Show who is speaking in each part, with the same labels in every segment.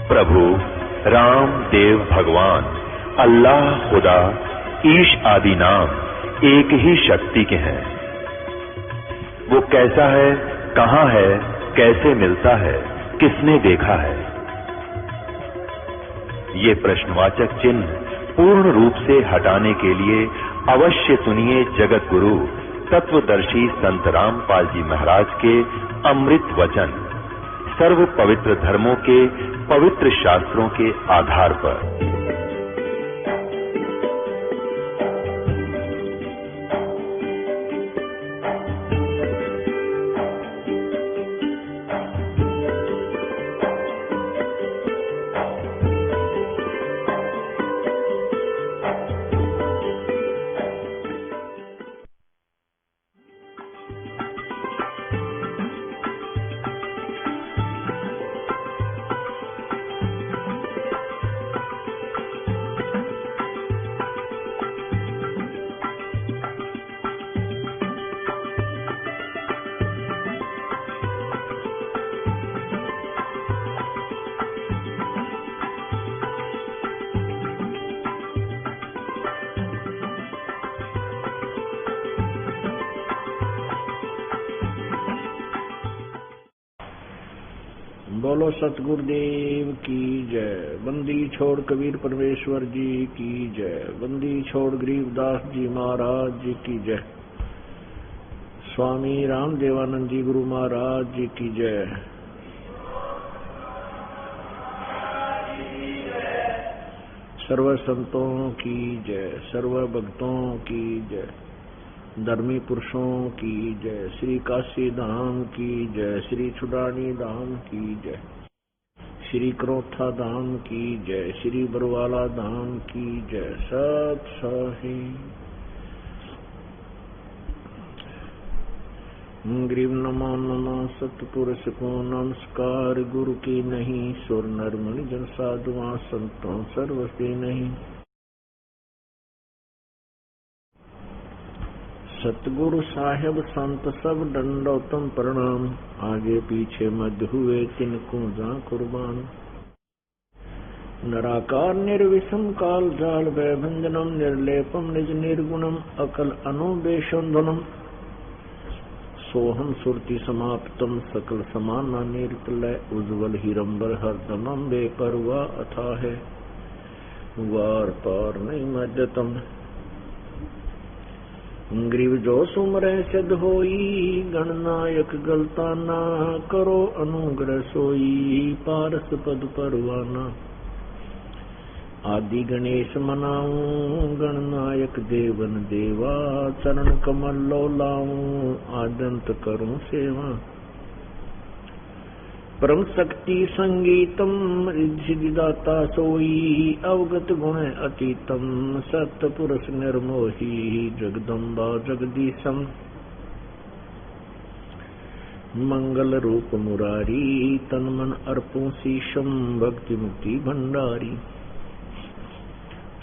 Speaker 1: प्रभु राम देव भगवान अल्लाह खुदा ईश आदि नाम एक ही शक्ति के हैं। वो कैसा है, कहां है, कैसे मिलता है, किसने देखा है? ये प्रश्नवाचक चिन्ह पूर्ण रूप से हटाने के लिए अवश्य सुनिए जगत गुरु तत्वदर्शी संत रामपाल जी महाराज के अमृत वचन, सर्व पवित्र धर्मों के पवित्र शास्त्रों के आधार पर।
Speaker 2: बोलो सतगुरुदेव की जय। बंदी छोड़ कबीर परमेश्वर जी की जय। बंदी छोड़ गरीबदास जी महाराज जी की जय। स्वामी रामदेवानंद जी गुरु महाराज जी की जय। सर्व संतों की जय, सर्व भक्तों की जय, धर्मी पुरुषों की जय। श्री काशी धाम की जय, श्री छुड़ानी धाम की जय, श्री क्रोथा धाम की जय, श्री बरवाला धाम की जय। सत सही ग्रीव नमो नमः सतपुरुष को नमस्कार। गुरु की नहीं सुर नर मुनि जन साधुआ संतों सर्वस्वी नहीं। सतगुरु साहेब संत सब दंडोतम प्रणाम। आगे पीछे मध्य हुए तिनको जा कुर्बान। नराकार निर्विषम काल जाल वैभंजनम निर्लेपम निज निर्गुणम अकल अनुबेशंधनम। सोहम सुरति समाप्तम सकल समाना निर्तलय। उज्ज्वल हिरंबर हरदमम बेपरवा अथा है वार पार नहीं मध्यतम। ग्रीव जो सुमरे सिद्ध होई गणनायक गलता ना। करो अनुग्रह सोई पारस पद परवाना। आदि गणेश मनाऊं गणनायक देवन देवा। चरण कमल लो लाऊं आदंत करूं सेवा। परम शक्ति संगीतम रिद्धिदाता सोई। अवगत गुण अतीतम सत्य पुरुष निर्मोही। जगदम्बा जगदीशम मंगल रूप मुरारी। तन मन अर्पों शीशम भक्ति मुक्ति भंडारी।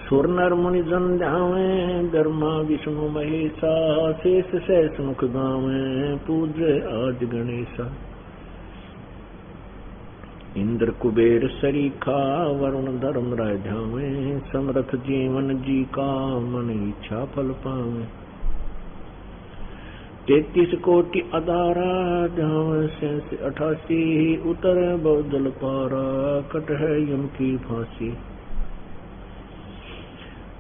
Speaker 2: सुर नर मुनि जन ध्यावे ब्रह्मा विष्णु महेशा। शेष सहस मुख गावे पूज्य आज गणेशा। इंद्र कुबेर सरीखा वरुण धर्म राय ध्यावे। समरथ जीवन जी का मन इच्छा फल पावे। 33 कोटि अधारा ध्यावे से 88। उतर बहुदल पारा कट है यम की फांसी।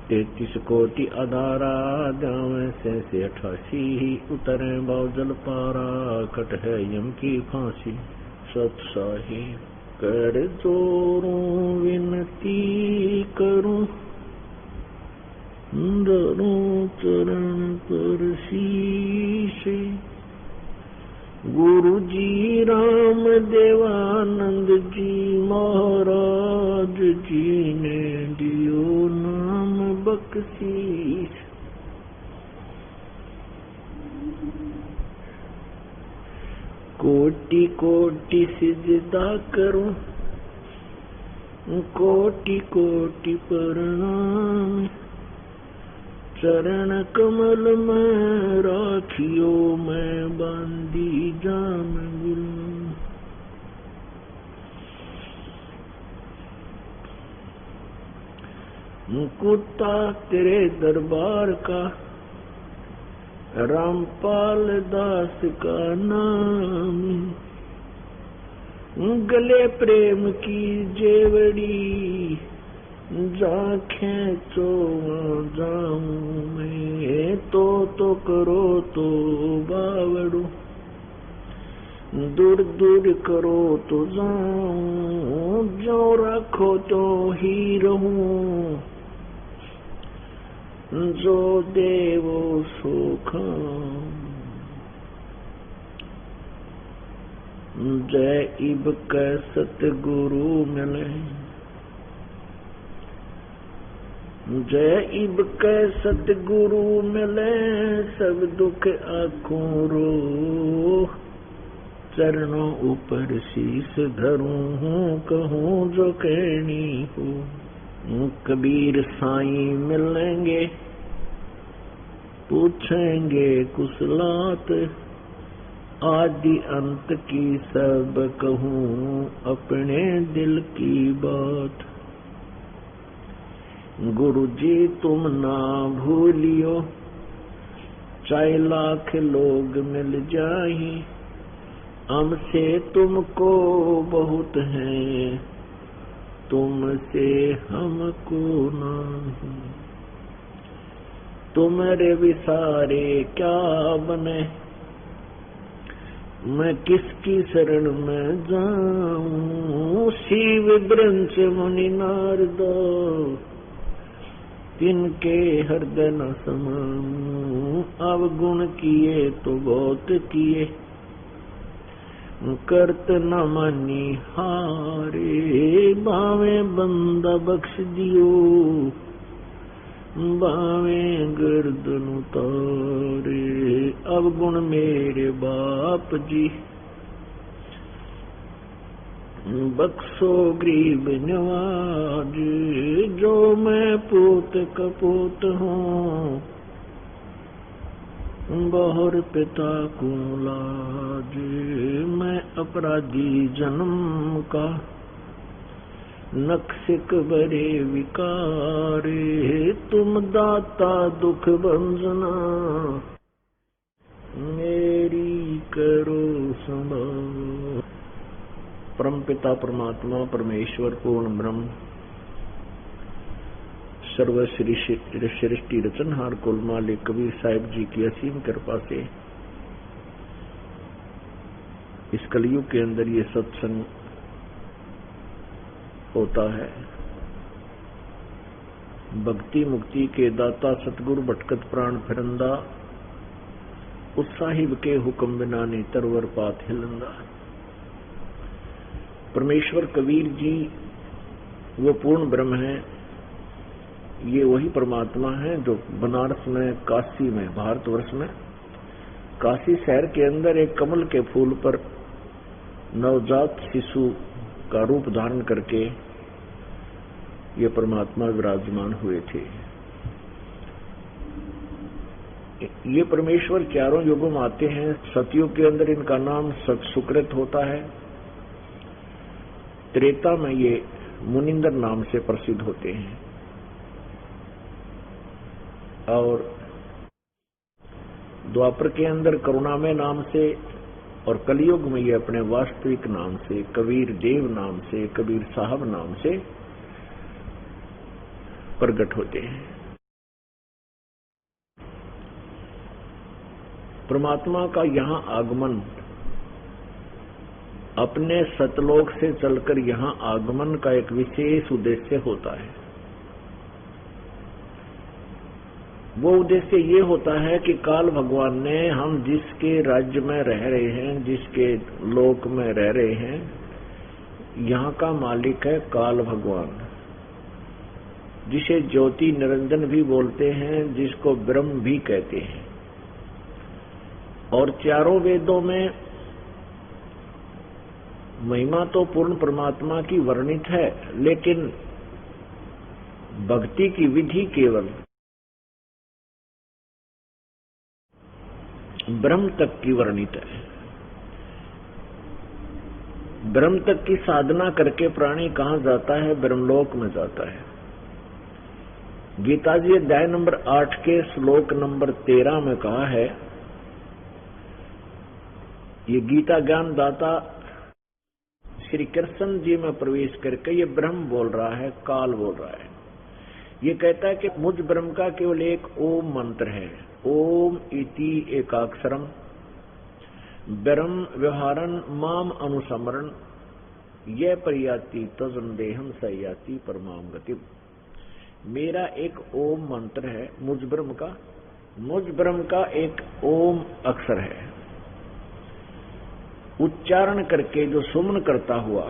Speaker 2: 33 कोटि अधारा ध्यावे से 88। उतरे बहुदल पारा कट है यम की फांसी। सत्साही कर जोरूं विनती करूं। धरूं चरण पर शीश। गुरु जी राम देवानंद जी महाराज जी ने दियो नाम बख्शीश। कोटि कोटि सिजदा करूं कोटि कोटि प्रणाम। चरण कमल में राखियो मैं बांधी जान गुरु। कुत्ता तेरे दरबार का, रामपाल दास का नाम। गले प्रेम की जेवड़ी, जा खेचो जाऊं मैं, तो करो तो बावड़ो, दूर दूर करो तो जाऊं, जो रखो तो ही रहूं, जो देवो सो खाऊं। जय इब कै सतगुरु मिले, जय इब कै सतगुरु मिले, सब दुख आँखों रो, चरणों ऊपर शीस धरूं हूँ, कहूँ जो कहनी हो। कबीर साईं मिलेंगे, पूछेंगे कुशलात, आदि अंत की सब कहूँ, अपने दिल की बात। गुरु जी तुम ना भूलियो, चाहे लाख लोग मिल जाए, हमसे तुमको बहुत है, तुमसे हमको नहीं। तुम्हारे विसारे क्या बने, मैं किसकी शरण में जाऊं। शिव ब्रह्म मुनि नारद, तिनके हृदय न समाऊं। अवगुण किए तो बहुत किए, करत न मानी हारे। बावे बंदा बख्श दियो, बावे गर्दन उतारे। अवगुण मेरे बाप जी, बख्शो गरीब नवाज। जो मैं पूत कपूत हूँ, बहुर पिता को लाज। मैं अपराधी जन्म का, नक्सिक बरे विकारे। तुम दाता दुख भंजना, मेरी करो संभाल। परमपिता परमात्मा परमेश्वर पूर्ण ब्रह्म, सर्व सृष्टि रचनहार कुल मालिक कबीर साहिब जी की असीम कृपा से इस कलयुग के अंदर ये सत्संग होता है। भक्ति मुक्ति के दाता सतगुरु भटकत प्राण फिरंदा, उस साहिब के हुक्म बिना नहीं तरवर पात हिलंदा। परमेश्वर कबीर जी वो पूर्ण ब्रह्म है। ये वही परमात्मा है जो बनारस में, काशी में, भारतवर्ष में काशी शहर के अंदर एक कमल के फूल पर नवजात शिशु का रूप धारण करके ये परमात्मा विराजमान हुए थे। ये परमेश्वर चारों युगों में आते हैं। सतयुग के अंदर इनका नाम सुकृत होता है। त्रेता में ये मुनिंदर नाम से प्रसिद्ध होते हैं और द्वापर के अंदर करुणामय नाम से और कलयुग में ये अपने वास्तविक नाम से, कबीर देव नाम से, कबीर साहब नाम से प्रकट होते हैं। परमात्मा का यहाँ आगमन अपने सतलोक से चलकर यहाँ आगमन का एक विशेष उद्देश्य होता है। वो उद्देश्य ये होता है कि काल भगवान ने हम जिसके राज्य में रह रहे हैं, जिसके लोक में रह रहे हैं, यहाँ का मालिक है काल भगवान, जिसे ज्योति निरंजन भी बोलते हैं, जिसको ब्रह्म भी कहते हैं। और चारों वेदों में महिमा तो पूर्ण परमात्मा की वर्णित है, लेकिन भक्ति की विधि केवल ब्रह्म तक की वर्णित है। ब्रह्म तक की साधना करके प्राणी कहाँ जाता है? ब्रह्मलोक में जाता है। गीता जी अध्याय नंबर 8 के श्लोक नंबर 13 में कहा है, ये गीता ज्ञान दाता श्री कृष्ण जी में प्रवेश करके ये ब्रह्म बोल रहा है, काल बोल रहा है। ये कहता है कि मुझ ब्रह्म का केवल एक ओम मंत्र है, ओम इति एकाक्षरम ब्रह्म व्यवहारन माम अनुसमरण यह परियाति तजंदेहम सयाति परमाम गति। मेरा एक ओम मंत्र है मुझ ब्रह्म का एक ओम अक्षर है। उच्चारण करके जो सुमन करता हुआ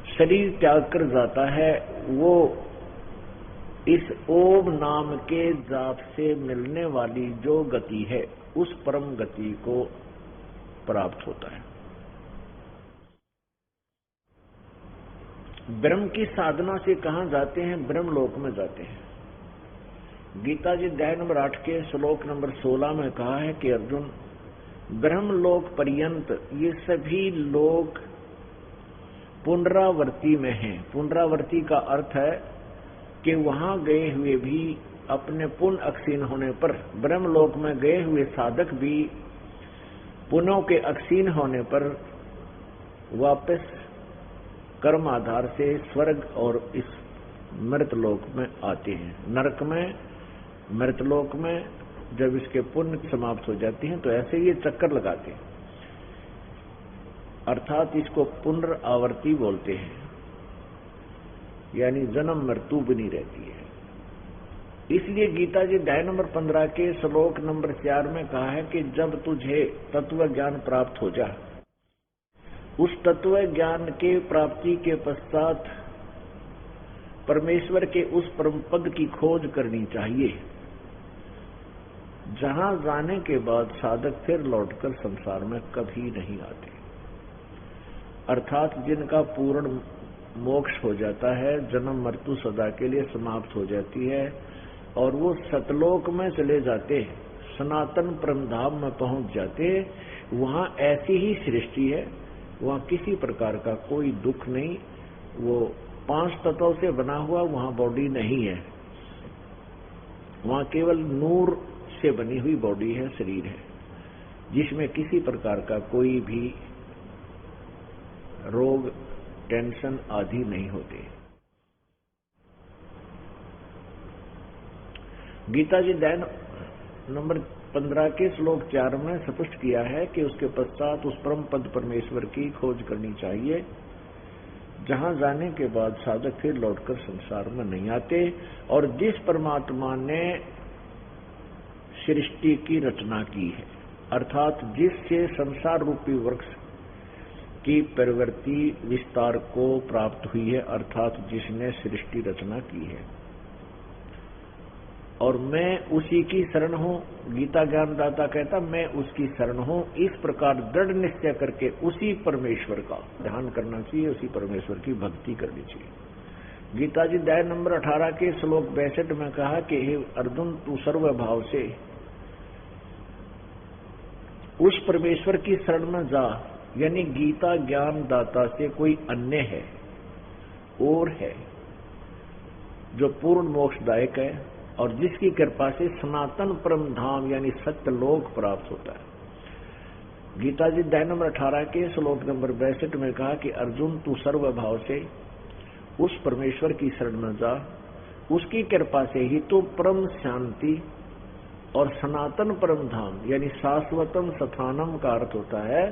Speaker 2: शरीर त्याग कर जाता है, वो इस ओम नाम के जाप से मिलने वाली जो गति है उस परम गति को प्राप्त होता है। ब्रह्म की साधना से कहां जाते हैं? ब्रह्म लोक में जाते हैं। गीता जी अध्याय नंबर 8 के श्लोक नंबर 16 में कहा है कि अर्जुन, ब्रह्म लोक पर्यंत ये सभी लोग पुनरावर्ती में हैं। पुनरावर्ती का अर्थ है कि वहां गए हुए भी अपने पुण्य अक्षीण होने पर, ब्रह्म लोक में गए हुए साधक भी पुण्यों के अक्षीण होने पर वापस कर्म आधार से स्वर्ग और इस मृतलोक में आते हैं। नरक में, मृतलोक में जब इसके पुण्य समाप्त हो जाती हैं तो ऐसे ये चक्कर लगाते हैं, अर्थात इसको पुनरावर्ती बोलते हैं, यानी जन्म मृत्यु बनी रहती है। इसलिए गीता जी अध्याय नंबर 15 के श्लोक नंबर 4 में कहा है कि जब तुझे तत्व ज्ञान प्राप्त हो जा, उस तत्व ज्ञान के प्राप्ति के पश्चात परमेश्वर के उस परम पद की खोज करनी चाहिए, जहां जाने के बाद साधक फिर लौटकर संसार में कभी नहीं आते। अर्थात जिनका पूर्ण मोक्ष हो जाता है, जन्म मृत्यु सदा के लिए समाप्त हो जाती है और वो सतलोक में चले जाते, सनातन परमधाम में पहुंच जाते। वहां ऐसी ही सृष्टि है, वहां किसी प्रकार का कोई दुख नहीं, वो 5 तत्वों से बना हुआ वहां बॉडी नहीं है, वहां केवल नूर से बनी हुई बॉडी है, शरीर है, जिसमें किसी प्रकार का कोई भी रोग, टेंशन आदि नहीं होते। गीता जी अध्याय नंबर 15 के श्लोक 4 में स्पष्ट किया है कि उसके पश्चात उस परम पद परमेश्वर की खोज करनी चाहिए, जहां जाने के बाद साधक फिर लौटकर संसार में नहीं आते। और जिस परमात्मा ने सृष्टि की रचना की है, अर्थात जिससे संसार रूपी वृक्ष की प्रवृत्ति विस्तार को प्राप्त हुई है, अर्थात जिसने सृष्टि रचना की है, और मैं उसी की शरण हूं। गीता ज्ञानदाता कहता मैं उसकी शरण हूं। इस प्रकार दृढ़ निश्चय करके उसी परमेश्वर का ध्यान करना चाहिए, उसी परमेश्वर की भक्ति करनी चाहिए। गीता जी अध्याय नंबर 18 के श्लोक 62 में कहा कि हे अर्जुन, तू सर्वभाव से उस परमेश्वर की शरण में जा, यानी गीता ज्ञान दाता से कोई अन्य है और है जो पूर्ण मोक्षदायक है और जिसकी कृपा से सनातन परम धाम यानी सत्य लोक प्राप्त होता है। गीता जी अध्याय नंबर 18 के श्लोक नंबर 62 में कहा कि अर्जुन, तू सर्वभाव से उस परमेश्वर की शरण में जा, उसकी कृपा से ही तो परम शांति और सनातन परम धाम यानी शाश्वतम स्थानम का अर्थ होता है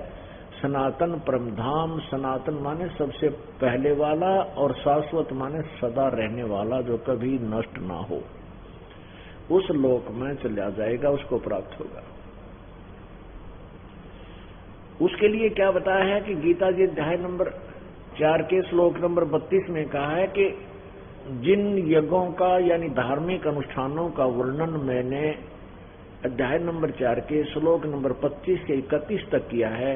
Speaker 2: सनातन परम धाम। सनातन माने सबसे पहले वाला और शाश्वत माने सदा रहने वाला, जो कभी नष्ट ना हो, उस लोक में चला जाएगा, उसको प्राप्त होगा। उसके लिए क्या बताया है कि गीता जी अध्याय नंबर 4 के श्लोक नंबर 32 में कहा है कि जिन यज्ञों का यानी धार्मिक अनुष्ठानों का वर्णन मैंने अध्याय नंबर 4 के श्लोक नंबर 25 से 31 तक किया है,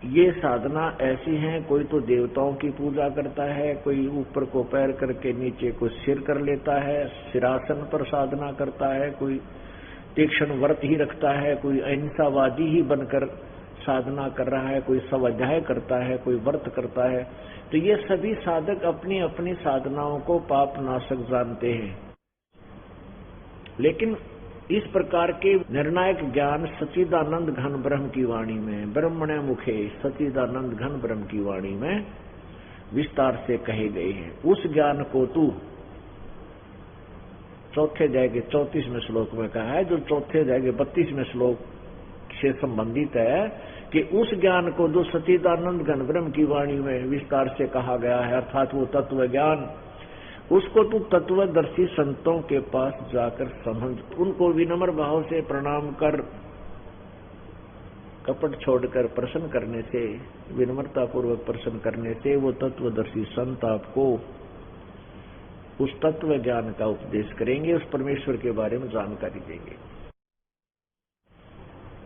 Speaker 2: ये साधना ऐसी है, कोई तो देवताओं की पूजा करता है, कोई ऊपर को पैर करके नीचे को सिर कर लेता है, सिरासन पर साधना करता है, कोई तीक्ष्ण व्रत ही रखता है, कोई अहिंसावादी ही बनकर साधना कर रहा है, कोई स्वाध्याय करता है, कोई व्रत करता है, तो ये सभी साधक अपनी अपनी साधनाओं को पाप नाशक जानते हैं। लेकिन इस प्रकार के निर्णायक ज्ञान सच्चिदानंद घन ब्रह्म की वाणी में, ब्रह्मणे मुखे सच्चिदानंद घन ब्रह्म की वाणी में विस्तार से कहे गए हैं। उस ज्ञान को तू चौथे अध्याय के 34वें श्लोक में कहा है, जो चौथे अध्याय के 32वें श्लोक से संबंधित है, कि उस ज्ञान को जो सच्चिदानंद घन ब्रह्म की वाणी में विस्तार से कहा गया है, अर्थात वो तत्व ज्ञान, उसको तू तत्वदर्शी संतों के पास जाकर समझ, उनको विनम्र भाव से प्रणाम कर, कपट छोड़कर प्रश्न करने से, विनम्रता पूर्वक प्रश्न करने से वो तत्वदर्शी संत आपको उस तत्व ज्ञान का उपदेश करेंगे, उस परमेश्वर के बारे में जानकारी देंगे।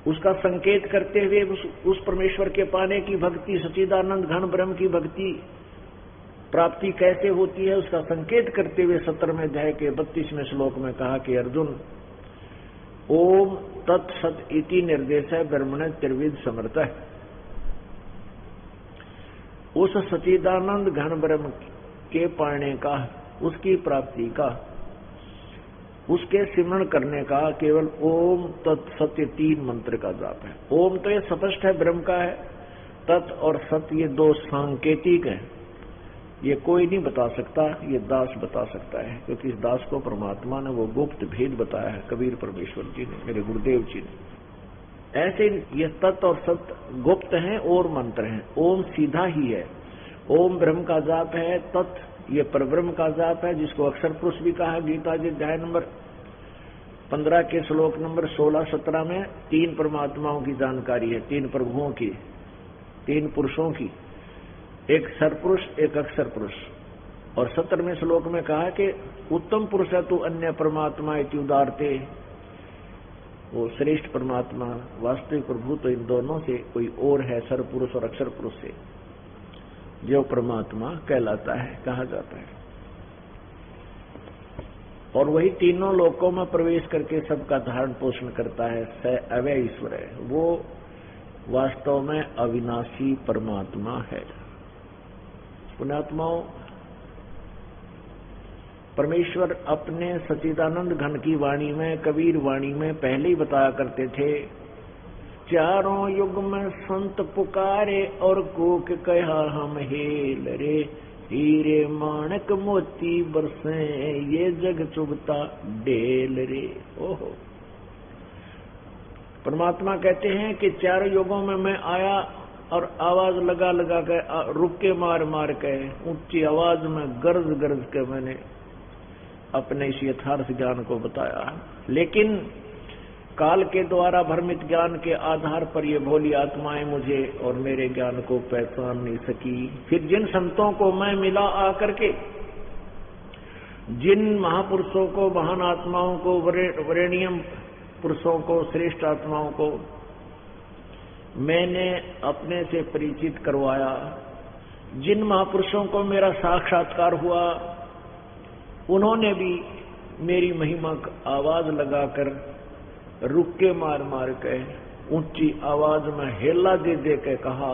Speaker 2: उसका संकेत करते हुए उस परमेश्वर के पाने की भक्ति, सच्चिदानंद घन ब्रह्म की भक्ति प्राप्ति कैसे होती है, उसका संकेत करते हुए 17वें अध्याय के 32वें श्लोक में कहा कि अर्जुन, ओम तत्सत इति निर्देश है ब्रह्मण त्रिविध समर्थ है। उस सच्चिदानंद घन ब्रह्म के पाने का, उसकी प्राप्ति का, उसके सिमरण करने का केवल ओम तत्सत्य 3 मंत्र का जाप है। ओम तो ये स्पष्ट है, ब्रह्म का है। तत् और सत्य ये 2 सांकेतिक हैं, ये कोई नहीं बता सकता, ये दास बता सकता है, क्योंकि इस दास को परमात्मा ने वो गुप्त भेद बताया है, कबीर परमेश्वर जी ने, मेरे गुरुदेव जी ने। ऐसे ये तत् और सत्य गुप्त हैं और मंत्र हैं। ओम सीधा ही है, ओम ब्रह्म का जाप है, तत् ये परब्रह्म का जाप है, जिसको अक्षर पुरुष भी कहा। गीता जी अध्याय नंबर 15 के श्लोक नंबर 16-17 में 3 परमात्माओं की जानकारी है, 3 प्रभुओं की, 3 पुरुषों की, एक सरपुरुष, एक अक्षर पुरुष। और 17वें श्लोक में कहा कि उत्तम पुरुष है तू अन्य परमात्मा इति उदारते, वो श्रेष्ठ परमात्मा वास्तविक प्रभु तो इन दोनों से कोई और है, सरपुरुष और अक्षर पुरुष से, जो परमात्मा कहलाता है, कहा जाता है। और वही तीनों लोकों में प्रवेश करके सबका धारण पोषण करता है, स अव्यय ईश्वर है, वो वास्तव में अविनाशी परमात्मा है। पुण्यात्माओं, परमेश्वर अपने सच्चिदानंद घन की वाणी में, कबीर वाणी में पहले ही बताया करते थे, चारों युग में संत पुकारे और कोक कहा हम हेल रे, हीरे माणक मोती बरसे ये जग चुगता डेल रे। ओहो, परमात्मा कहते हैं कि 4 युगों में मैं आया और आवाज लगा लगा कर, रुक के मार मार के, ऊंची आवाज में गरज गरज के मैंने अपने इस यथार्थ ज्ञान को बताया। लेकिन काल के द्वारा भ्रमित ज्ञान के आधार पर ये भोली आत्माएं मुझे और मेरे ज्ञान को पहचान नहीं सकी। फिर जिन संतों को मैं मिला आकर के, जिन महापुरुषों को, महान आत्माओं को, वरेण्यम पुरुषों को, श्रेष्ठ आत्माओं को मैंने अपने से परिचित करवाया, जिन महापुरुषों को मेरा साक्षात्कार हुआ, उन्होंने भी मेरी महिमा आवाज लगाकर, रुक के मार मार के, ऊंची आवाज में हेला दे दे के कहा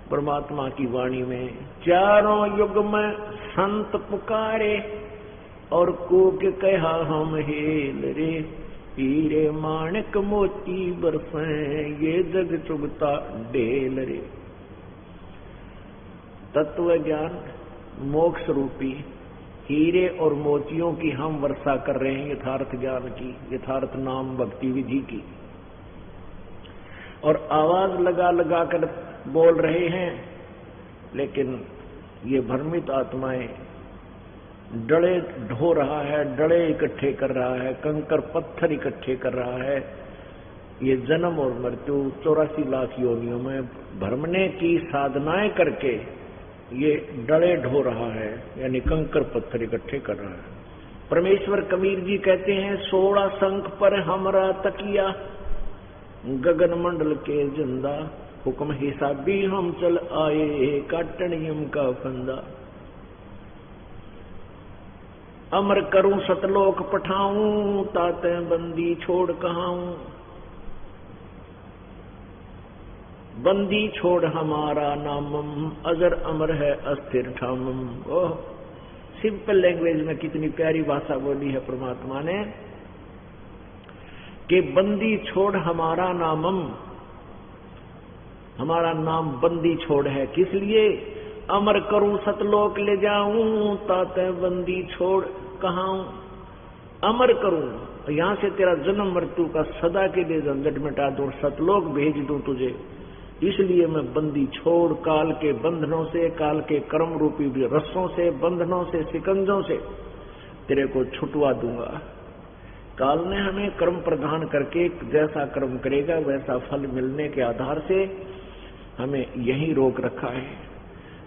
Speaker 2: परमात्मा की वाणी में, चारों युग में संत पुकारे और कूक कहा हम हेल रे, हीरे माणक मोती बरसे ये जग चुगता डेल रे। तत्व ज्ञान मोक्ष रूपी हीरे और मोतियों की हम वर्षा कर रहे हैं, यथार्थ ज्ञान की, यथार्थ नाम भक्ति विधि की, और आवाज लगा लगा कर बोल रहे हैं। लेकिन ये भ्रमित आत्माएं डड़े ढो रहा है, डड़े इकट्ठे कर रहा है, कंकर पत्थर इकट्ठे कर रहा है। ये जन्म और मृत्यु 84 लाख योनियों में भ्रमने की साधनाएं करके ये डड़े ढो रहा है, यानी कंकर पत्थर इकट्ठे कर रहा है। परमेश्वर कबीर जी कहते हैं, 16 शंख पर हमरा तकिया, गगन मंडल के जिंदा, हुक्म हिसाबी हम चल आए, काटनियम का फंदा। अमर करूं सतलोक पठाऊं, ताते बंदी छोड़ कहाऊं, बंदी छोड़ हमारा नामम, अजर अमर है अस्थिर ठामम। ओह, सिंपल लैंग्वेज में कितनी प्यारी भाषा बोली है परमात्मा ने कि बंदी छोड़ हमारा नामम, हमारा नाम बंदी छोड़ है। किस लिए? अमर करूं सतलोक ले जाऊं, ताते बंदी छोड़ कहां। अमर करूं, यहां से तेरा जन्म मृत्यु का सदा के लिए झंझट मिटा दूं, सतलोक भेज दूं तुझे। इसलिए मैं बंदी छोड़ काल के बंधनों से, काल के कर्म रूपी भी रस्सों से, बंधनों से, शिकंजों से तेरे को छुटवा दूंगा। काल ने हमें कर्म प्रदान करके जैसा कर्म करेगा वैसा फल मिलने के आधार से हमें यही रोक रखा है।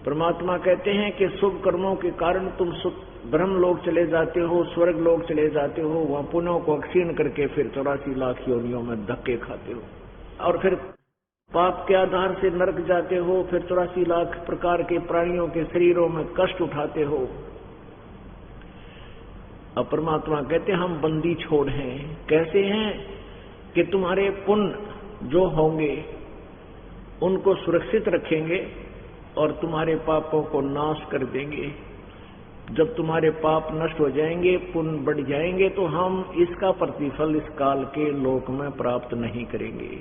Speaker 2: परमात्मा कहते हैं कि शुभ कर्मों के कारण तुम ब्रह्म लोक चले जाते हो, स्वर्ग लोक चले जाते हो, वहां पुण्यों को क्षीण करके फिर 84 लाख योनियों में धक्के खाते हो, और फिर पाप के आधार से नरक जाते हो, फिर 84 लाख प्रकार के प्राणियों के शरीरों में कष्ट उठाते हो। अब परमात्मा कहते हैं हम बंदी छोड़ हैं। कैसे हैं? कि तुम्हारे पुण्य जो होंगे उनको सुरक्षित रखेंगे और तुम्हारे पापों को नाश कर देंगे। जब तुम्हारे पाप नष्ट हो जाएंगे, पुण्य बढ़ जाएंगे, तो हम इसका प्रतिफल इस काल के लोक में प्राप्त नहीं करेंगे,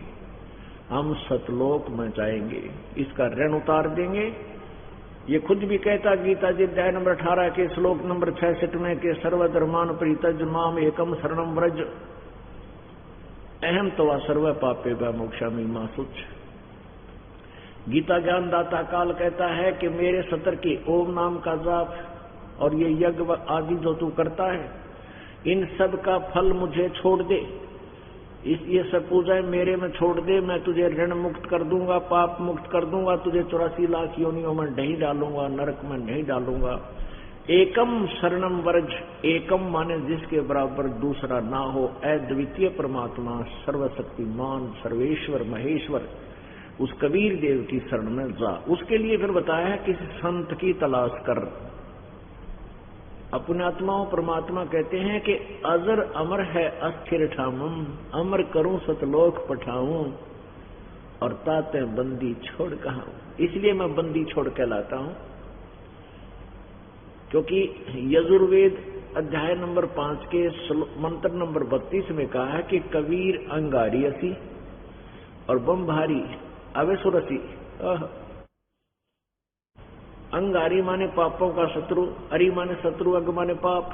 Speaker 2: हम सतलोक में जाएंगे, इसका ऋण उतार देंगे। ये खुद भी कहता गीता जी अध्याय नंबर 18 के श्लोक नंबर 66 में कि सर्वधर्मान परित्यज माम एकम शरणम व्रज अहम तवा सर्व पापे व मोक्षामि मा शुच। गीता ज्ञान दाता काल कहता है कि मेरे सतर के ओम नाम का जाप और ये यज्ञ आदि जो तू करता है, इन सब का फल मुझे छोड़ दे, ये सब पूजाएं मेरे में छोड़ दे, मैं तुझे ऋण मुक्त कर दूंगा, पाप मुक्त कर दूंगा, तुझे 84 लाख योनियों में नहीं डालूंगा, नरक में नहीं डालूंगा। एकम शरणम व्रज, एकम माने जिसके बराबर दूसरा ना हो, अद्वितीय परमात्मा सर्वशक्तिमान सर्वेश्वर महेश्वर, उस कबीर देव की शरण में जा। उसके लिए फिर बताया है किसी संत की तलाश कर। अपने आत्माओं परमात्मा कहते हैं कि अजर अमर है अस्थिर ठामम, अमर करूं सतलोक पठाऊं, और ताते बंदी छोड़ कहां। इसलिए मैं बंदी छोड़ कहलाता हूं क्योंकि यजुर्वेद अध्याय नंबर 5 के मंत्र नंबर 32 में कहा है कि कबीर अंगारी असी और बम्भारी अवेसुरसी। अंगारी माने पापों का शत्रु, अरि माने शत्रु, अंग माने पाप,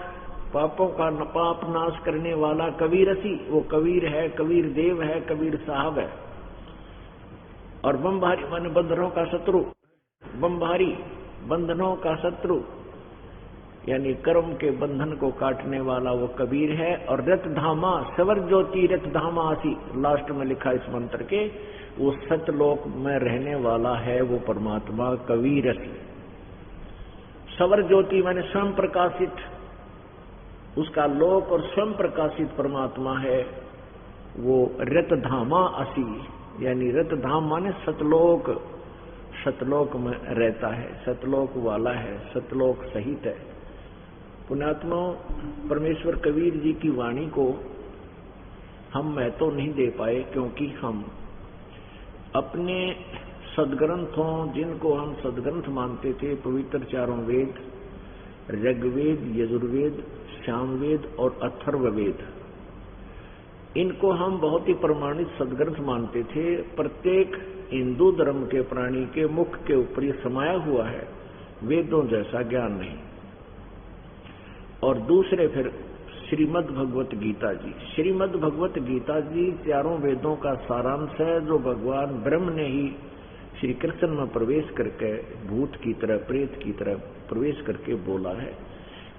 Speaker 2: पापों का पाप नाश करने वाला कबीरसी, वो कबीर है, कबीर देव है, कबीर साहब है। और बम्भारी माने बंधनों का शत्रु, बम्भारी बंधनों का शत्रु यानी कर्म के बंधन को काटने वाला वो कबीर है। और रत धामा सवर ज्योति रत धामा आसी, लास्ट में लिखा इस मंत्र के, वो सतलोक में रहने वाला है वो परमात्मा कबीरसी। सवर ज्योति माने स्वयं प्रकाशित, उसका लोक और स्वयं प्रकाशित परमात्मा है वो रत धामा असी, यानी रत धाम माने सतलोक, सतलोक में रहता है, सतलोक वाला है, सतलोक सहित है। पुण्यात्मा परमेश्वर कबीर जी की वाणी को हम महत्व नहीं दे पाए क्योंकि हम अपने सदग्रंथों, जिनको हम सदग्रंथ मानते थे, पवित्र चारों वेद, ऋग्वेद, यजुर्वेद, सामवेद और अथर्ववेद, इनको हम बहुत ही प्रमाणित सदग्रंथ मानते थे। प्रत्येक हिंदू धर्म के प्राणी के मुख के ऊपर ये समाया हुआ है, वेदों जैसा ज्ञान नहीं। और दूसरे फिर श्रीमद् भगवत गीता जी, श्रीमद् भगवत गीता जी चारों वेदों का सारांश है, जो भगवान ब्रह्म ने ही श्री कृष्ण में प्रवेश करके भूत की तरह, प्रेत की तरह प्रवेश करके बोला है।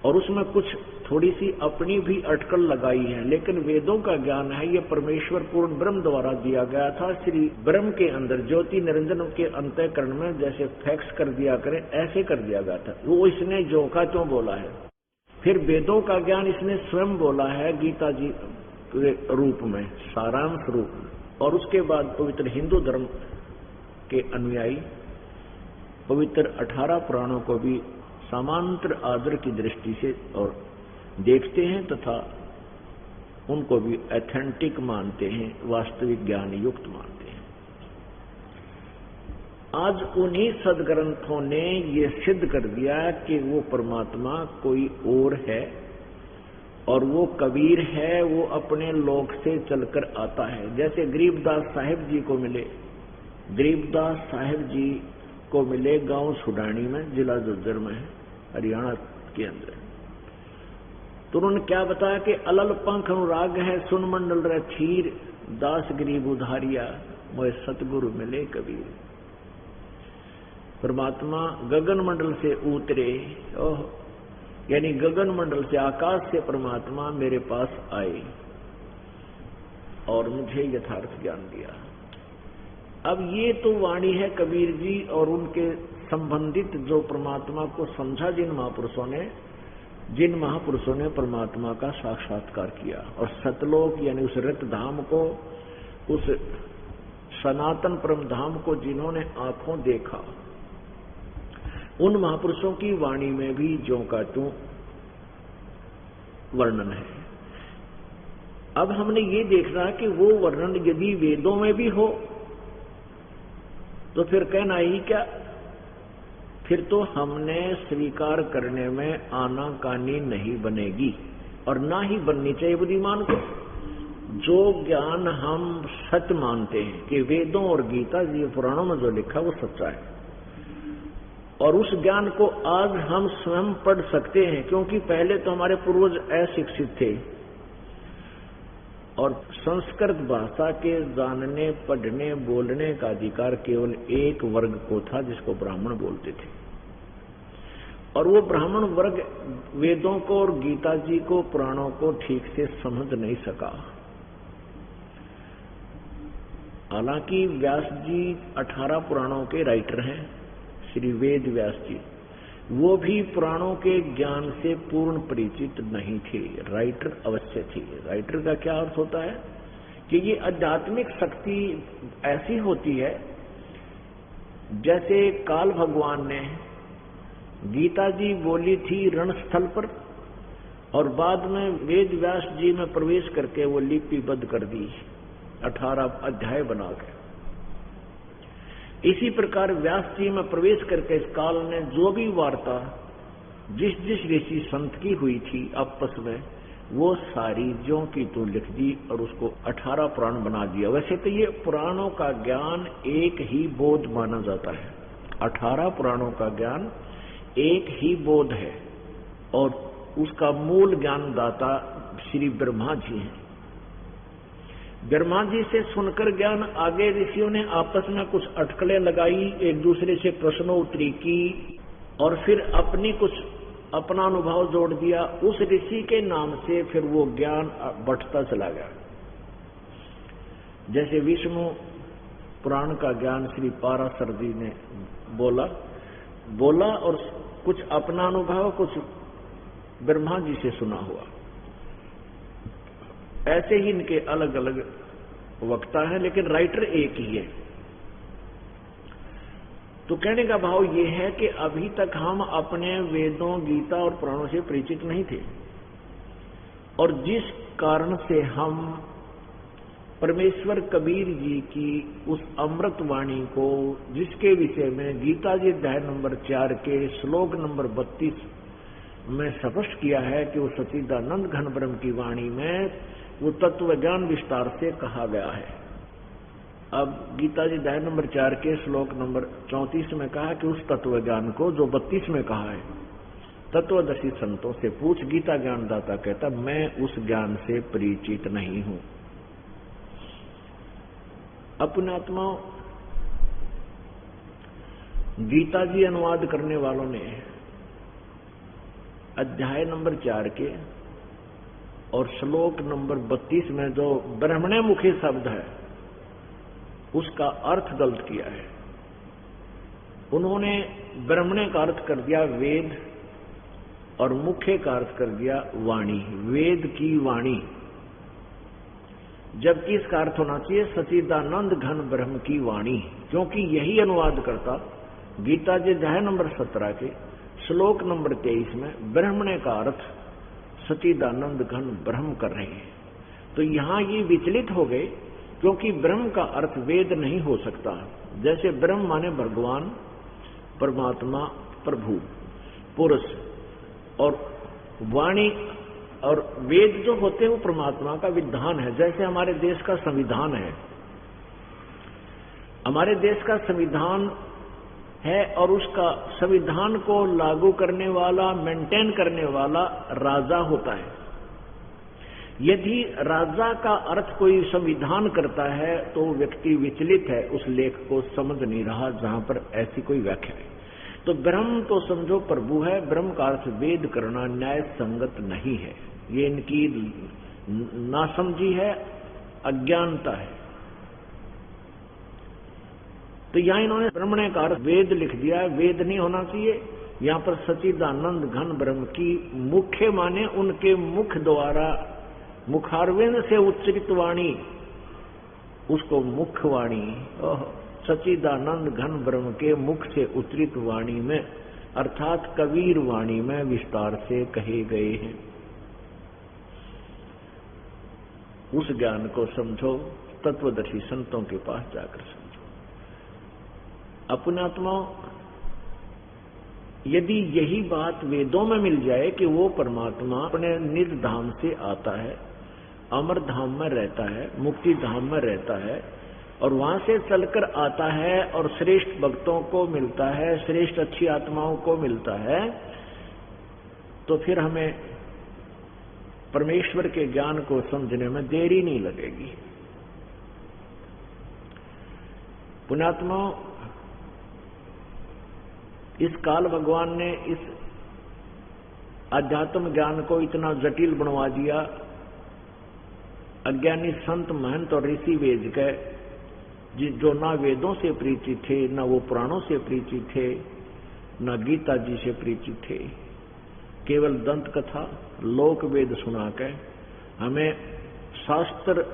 Speaker 2: और उसमें कुछ थोड़ी सी अपनी भी अटकल लगाई है, लेकिन वेदों का ज्ञान है ये परमेश्वर पूर्ण ब्रह्म द्वारा दिया गया था। श्री ब्रह्म के अंदर ज्योति निरंजन के अंतःकरण में जैसे फैक्स कर दिया करें, ऐसे कर दिया गया था। वो इसने जो का त्यों बोला है। फिर वेदों का ज्ञान इसने स्वयं बोला है गीता जी के रूप में, सारांश रूप में। और उसके बाद पवित्र हिंदू धर्म के अनुयायी पवित्र 18 पुराणों को भी समांतर आदर की दृष्टि से और देखते हैं तथा उनको भी ऑथेंटिक मानते हैं, वास्तविक ज्ञान युक्त मानते हैं। आज उन्हीं सदग्रंथों ने ये सिद्ध कर दिया कि वो परमात्मा कोई और है और वो कबीर है, वो अपने लोक से चलकर आता है। जैसे गरीबदास साहिब जी को मिले, गरीबदास साहिब जी को मिले गांव सुडानी में, जिला झज्जर में है, हरियाणा के अंदर। तो उन्होंने क्या बताया कि अलल पंख अनुराग है, सुन मंडल रे थीर, दास गरीब उधारिया, मोए सतगुरु मिले कबीर। परमात्मा गगन मंडल से उतरे, ओह, यानी गगन मंडल से, आकाश से परमात्मा मेरे पास आए और मुझे यथार्थ ज्ञान दिया। अब ये तो वाणी है कबीर जी और उनके संबंधित जो परमात्मा को समझा जिन महापुरुषों ने परमात्मा का साक्षात्कार किया और सतलोक यानी उस रत धाम को, उस सनातन परम धाम को जिन्होंने आंखों देखा, उन महापुरुषों की वाणी में भी ज्यों का त्यों वर्णन है। अब हमने ये देखना कि वो वर्णन यदि वेदों में भी हो तो फिर कहना ही क्या, फिर तो हमने स्वीकार करने में आनाकानी नहीं बनेगी और ना ही बननी चाहिए बुद्धिमान को। जो ज्ञान हम सत्य मानते हैं कि वेदों और गीता जी पुराणों में जो लिखा वो सच्चा है, और उस ज्ञान को आज हम स्वयं पढ़ सकते हैं, क्योंकि पहले तो हमारे पूर्वज अशिक्षित थे और संस्कृत भाषा के जानने, पढ़ने, बोलने का अधिकार केवल एक वर्ग को था जिसको ब्राह्मण बोलते थे, और वो ब्राह्मण वर्ग वेदों को और गीता जी को, पुराणों को ठीक से समझ नहीं सका। हालांकि व्यास जी 18 पुराणों के राइटर हैं, श्री वेद व्यास जी, वो भी पुराणों के ज्ञान से पूर्ण परिचित नहीं थे, राइटर अवश्य थे। राइटर का क्या अर्थ होता है कि ये आध्यात्मिक शक्ति ऐसी होती है जैसे काल भगवान ने गीता जी बोली थी रणस्थल पर और बाद में वेद व्यास जी में प्रवेश करके वो लिपिबद्ध कर दी 18 अध्याय बनाकर। इसी प्रकार व्यास जी में प्रवेश करके इस काल ने जो भी वार्ता जिस जिस ऋषि संत की हुई थी आपस में, वो सारी ज्यों की तो लिख दी और उसको 18 पुराण बना दिया। वैसे तो ये पुराणों का ज्ञान एक ही बोध माना जाता है, 18 पुराणों का ज्ञान एक ही बोध है और उसका मूल ज्ञानदाता श्री ब्रह्मा जी हैं। ब्रह्मा जी से सुनकर ज्ञान आगे ऋषियों ने आपस में कुछ अटकलें लगाई, एक दूसरे से प्रश्नोत्तरी की और फिर अपना अनुभव जोड़ दिया। उस ऋषि के नाम से फिर वो ज्ञान बढ़ता चला गया। जैसे विष्णु पुराण का ज्ञान श्री पाराशर जी ने बोला और कुछ अपना अनुभव, कुछ ब्रह्मा जी से सुना हुआ। ऐसे ही इनके अलग अलग वक्ता हैं, लेकिन राइटर एक ही है। तो कहने का भाव ये है कि अभी तक हम अपने वेदों, गीता और पुराणों से परिचित नहीं थे, और जिस कारण से हम परमेश्वर कबीर जी की उस अमृत वाणी को, जिसके विषय में गीता जी अध्याय नंबर 4 के श्लोक नंबर 32 में स्पष्ट किया है कि वो सच्चिदानंद घन ब्रह्म की वाणी में वो तत्व ज्ञान विस्तार से कहा गया है। अब गीता जी अध्याय नंबर 4 के श्लोक नंबर 34 में कहा कि उस तत्व ज्ञान को जो 32 में कहा है, तत्वदर्शी संतों से पूछ। गीता ज्ञानदाता कहता मैं उस ज्ञान से परिचित नहीं हूं। अपने आत्माओं, गीता जी अनुवाद करने वालों ने अध्याय नंबर 4 के और श्लोक नंबर 32 में जो ब्रह्मणे मुखी शब्द है उसका अर्थ गलत किया है। उन्होंने ब्रह्मणे का अर्थ कर दिया वेद और मुख्य का अर्थ कर दिया वाणी, वेद की वाणी, जबकि इसका अर्थ होना चाहिए सच्चिदानंद घन ब्रह्म की वाणी, क्योंकि यही अनुवाद करता गीता जी अध्याय नंबर 17 के श्लोक नंबर 23 में ब्रह्मणे का अर्थ सच्चिदानंद घन ब्रह्म कर रहे हैं। तो यहां ये विचलित हो गए क्योंकि ब्रह्म का अर्थ वेद नहीं हो सकता। जैसे ब्रह्म माने भगवान, परमात्मा, प्रभु, पुरुष, और वाणी और वेद जो होते हैं वो परमात्मा का विधान है। जैसे हमारे देश का संविधान है, हमारे देश का संविधान है और उसका संविधान को लागू करने वाला, मेंटेन करने वाला राजा होता है। यदि राजा का अर्थ कोई संविधान करता है तो व्यक्ति विचलित है, उस लेख को समझ नहीं रहा जहां पर ऐसी कोई व्याख्या है। तो ब्रह्म तो समझो प्रभु है, ब्रह्म का अर्थ वेद करना न्याय संगत नहीं है। ये इनकी नासमझी है, अज्ञानता है। तो यहां इन्होंने ब्रह्मणे का अर्थ वेद लिख दिया। वेद नहीं होना चाहिए। यहां पर सच्चिदानंद घन ब्रह्म की मुख्य माने उनके मुख द्वारा, मुखारविंद से उच्चरित वाणी, उसको मुखवाणी, सच्चिदानंद घन ब्रह्म के मुख से उच्चरित वाणी में, अर्थात कबीर वाणी में विस्तार से कहे गए हैं। उस ज्ञान को समझो, तत्वदर्शी संतों के पास जाकर समझो। अपने आत्मा, यदि यही बात वेदों में मिल जाए कि वो परमात्मा अपने निज धाम से आता है, अमर धाम में रहता है, मुक्ति धाम में रहता है, और वहां से चलकर आता है और श्रेष्ठ भक्तों को मिलता है, श्रेष्ठ अच्छी आत्माओं को मिलता है, तो फिर हमें परमेश्वर के ज्ञान को समझने में देरी नहीं लगेगी। पुण्यात्मा, इस काल भगवान ने इस अध्यात्म ज्ञान को इतना जटिल बनवा दिया। अज्ञानी संत, महंत और ऋषि वेद के, जो ना वेदों से परिचित थे, ना वो पुराणों से परिचित थे, ना गीता जी से परिचित थे, केवल दंत कथा, लोक वेद सुना के हमें शास्त्र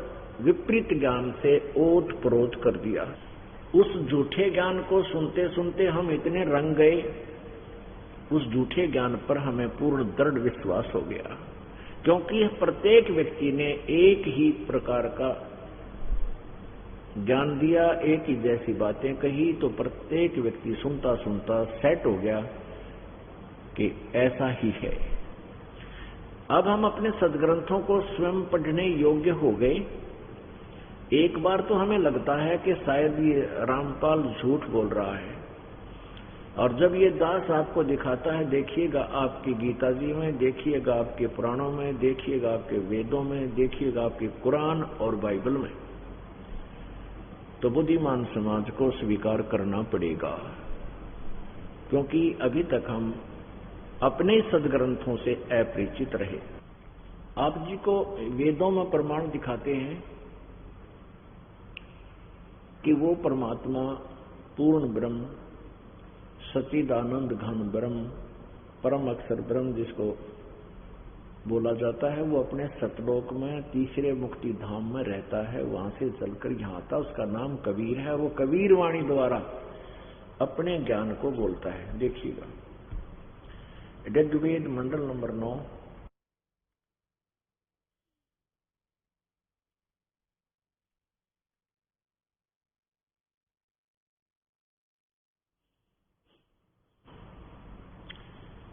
Speaker 2: विपरीत ज्ञान से ओत प्रोत कर दिया। उस झूठे ज्ञान को सुनते सुनते हम इतने रंग गए, उस झूठे ज्ञान पर हमें पूर्ण दृढ़ विश्वास हो गया। क्योंकि प्रत्येक व्यक्ति ने एक ही प्रकार का ज्ञान दिया, एक ही जैसी बातें कही, तो प्रत्येक व्यक्ति सुनता सुनता सेट हो गया कि ऐसा ही है। अब हम अपने सदग्रंथों को स्वयं पढ़ने योग्य हो गए। एक बार तो हमें लगता है कि शायद ये रामपाल झूठ बोल रहा है, और जब ये दास आपको दिखाता है, देखिएगा आपकी गीता जी में, देखिएगा आपके पुराणों में, देखिएगा आपके वेदों में, देखिएगा आपके कुरान और बाइबल में, तो बुद्धिमान समाज को स्वीकार करना पड़ेगा। क्योंकि अभी तक हम अपने सदग्रंथों से अपरिचित रहे। आप जी को वेदों में प्रमाण दिखाते हैं कि वो परमात्मा पूर्ण ब्रह्म, सच्चिदानंद घन ब्रह्म, परम अक्षर ब्रह्म जिसको बोला जाता है, वो अपने सतलोक में तीसरे मुक्ति धाम में रहता है, वहां से चलकर यहाँ आता। उसका नाम कबीर है। वो कबीर वाणी द्वारा अपने ज्ञान को बोलता है। देखिएगा ऋग्वेद मंडल नंबर 9,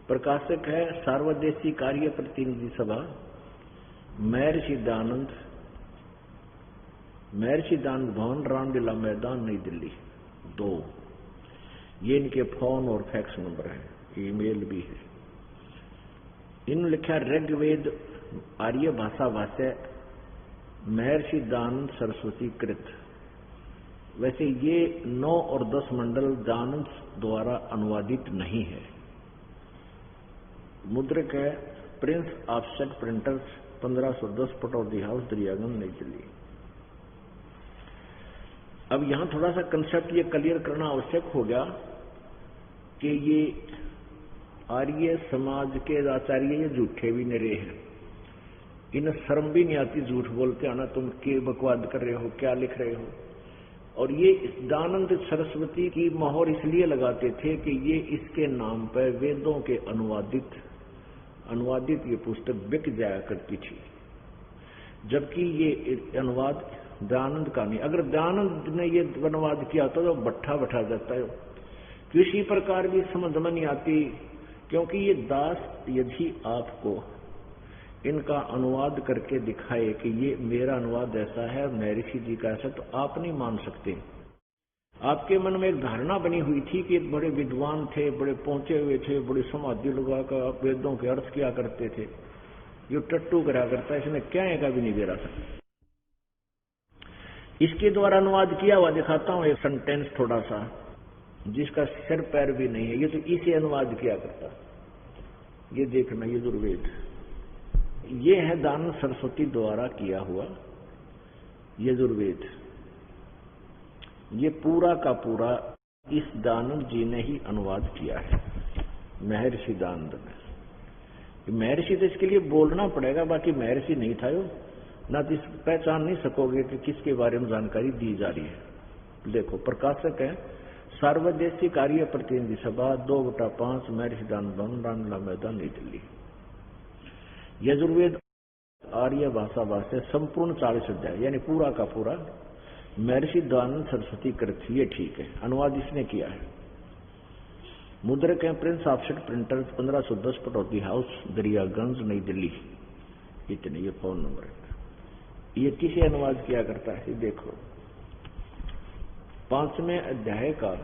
Speaker 2: प्रकाशक है सार्वदेशी कार्य प्रतिनिधि सभा, महर्षि दयानंद भवन, रामलीला मैदान, नई दिल्ली 2। ये इनके फोन और फैक्स नंबर है, ईमेल भी है। इन्होंने लिखा ऋग्वेद आर्य भाषा भाष्य महर्षि दयानंद सरस्वती कृत। वैसे ये 9 और 10 मंडल दयानंद द्वारा अनुवादित नहीं है। मुद्रक है Prince offset printers, 1510 Pataudi house, Daryaganj, नई दिल्ली। अब यहां थोड़ा सा कंसेप्ट ये क्लियर करना आवश्यक हो गया कि ये आर्य समाज के आचार्य ये झूठे भी निरे हैं। इन्हें शर्म भी नहीं आती, झूठ बोलते आना, तुम के बकवाद कर रहे हो, क्या लिख रहे हो। और ये दयानंद सरस्वती की मोहर इसलिए लगाते थे कि ये इसके नाम पर वेदों के अनुवादित ये पुस्तक बिक जाया करती थी। जबकि ये अनुवाद दयानंद का नहीं। अगर दयानंद ने ये अनुवाद किया तो भट्ठा बैठा जाता है, किसी प्रकार भी समझ में नहीं आती। क्योंकि ये दास यदि आपको इनका अनुवाद करके दिखाए कि ये मेरा अनुवाद ऐसा है, महर्षि जी का ऐसा, तो आप नहीं मान सकते। आपके मन में एक धारणा बनी हुई थी कि बड़े विद्वान थे, बड़े पहुंचे हुए थे, बड़े समाधि लगाकर वेदों के अर्थ किया करते थे। ये टट्टू करा करता, इसने क्या है का भी नहीं दे रहा था। इसके द्वारा अनुवाद किया हुआ दिखाता हूं एक सेंटेंस थोड़ा सा, जिसका सिर पैर भी नहीं है। ये तो इसे अनुवाद किया करता। ये देखना, ये यजुर्वेद, ये है दानंद सरस्वती द्वारा किया हुआ यजुर्वेद। ये पूरा का पूरा इस दानंद जी ने ही अनुवाद किया है, महर्षि दानंद ने। महर्षि तो इसके लिए बोलना पड़ेगा, बाकी महर्षि नहीं था यो, ना तो पहचान नहीं सकोगे कि किसके बारे में जानकारी दी जा रही है। देखो, प्रकाशक है सार्वदेशिक कार्य प्रतिनिधि सभा 2/5 महर्षि दानंद भवन, रामलीला मैदान, नई दिल्ली। यजुर्वेद आर्य भाषा भाष्य संपूर्ण 40 अध्याय, यानी पूरा का पूरा महर्षि दयानंद सरस्वती कृत। ये ठीक है, अनुवाद इसने किया है। मुद्रक है Prince offset printer 1510 Pataudi house, Daryaganj, नई दिल्ली। इतने ये फोन नंबर है। ये किसे अनुवाद किया करता है? देखो, 5वें अध्याय का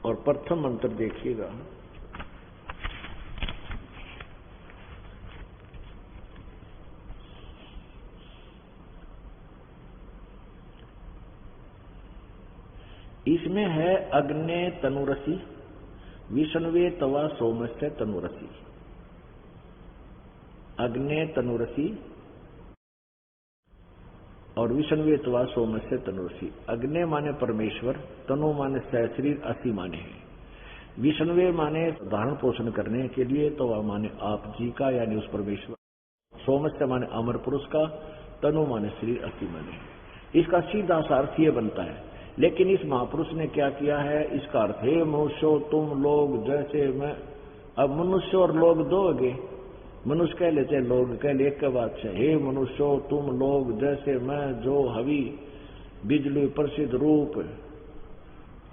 Speaker 2: और प्रथम मंत्र देखिएगा। इसमें है अग्ने तनुरसी, विष्णुवे तवा सोमस्य तनुरसी। अग्ने तनुरसी और विष्णुवे तवा सोमस्य तनुरसी। अग्ने माने परमेश्वर, तनु माने सहशरीर, असी माने है। विष्णुवे माने धारण पोषण करने के लिए, तवा माने आप जी का यानी उस परमेश्वर, सोमस्य माने अमर पुरुष का, तनु माने शरीर, असी माने है। इसका सीधा सा अर्थ ये बनता है। लेकिन इस महापुरुष ने क्या किया है, इसका अर्थ हे मनुष्यो तुम लोग जैसे मैं। अब मनुष्य और लोग दो होगे, मनुष्य कह लेते हैं, लोग कह ले, एक के बाद से। हे मनुष्यो तुम लोग जैसे मैं, जो हवि बिजली प्रसिद्ध रूप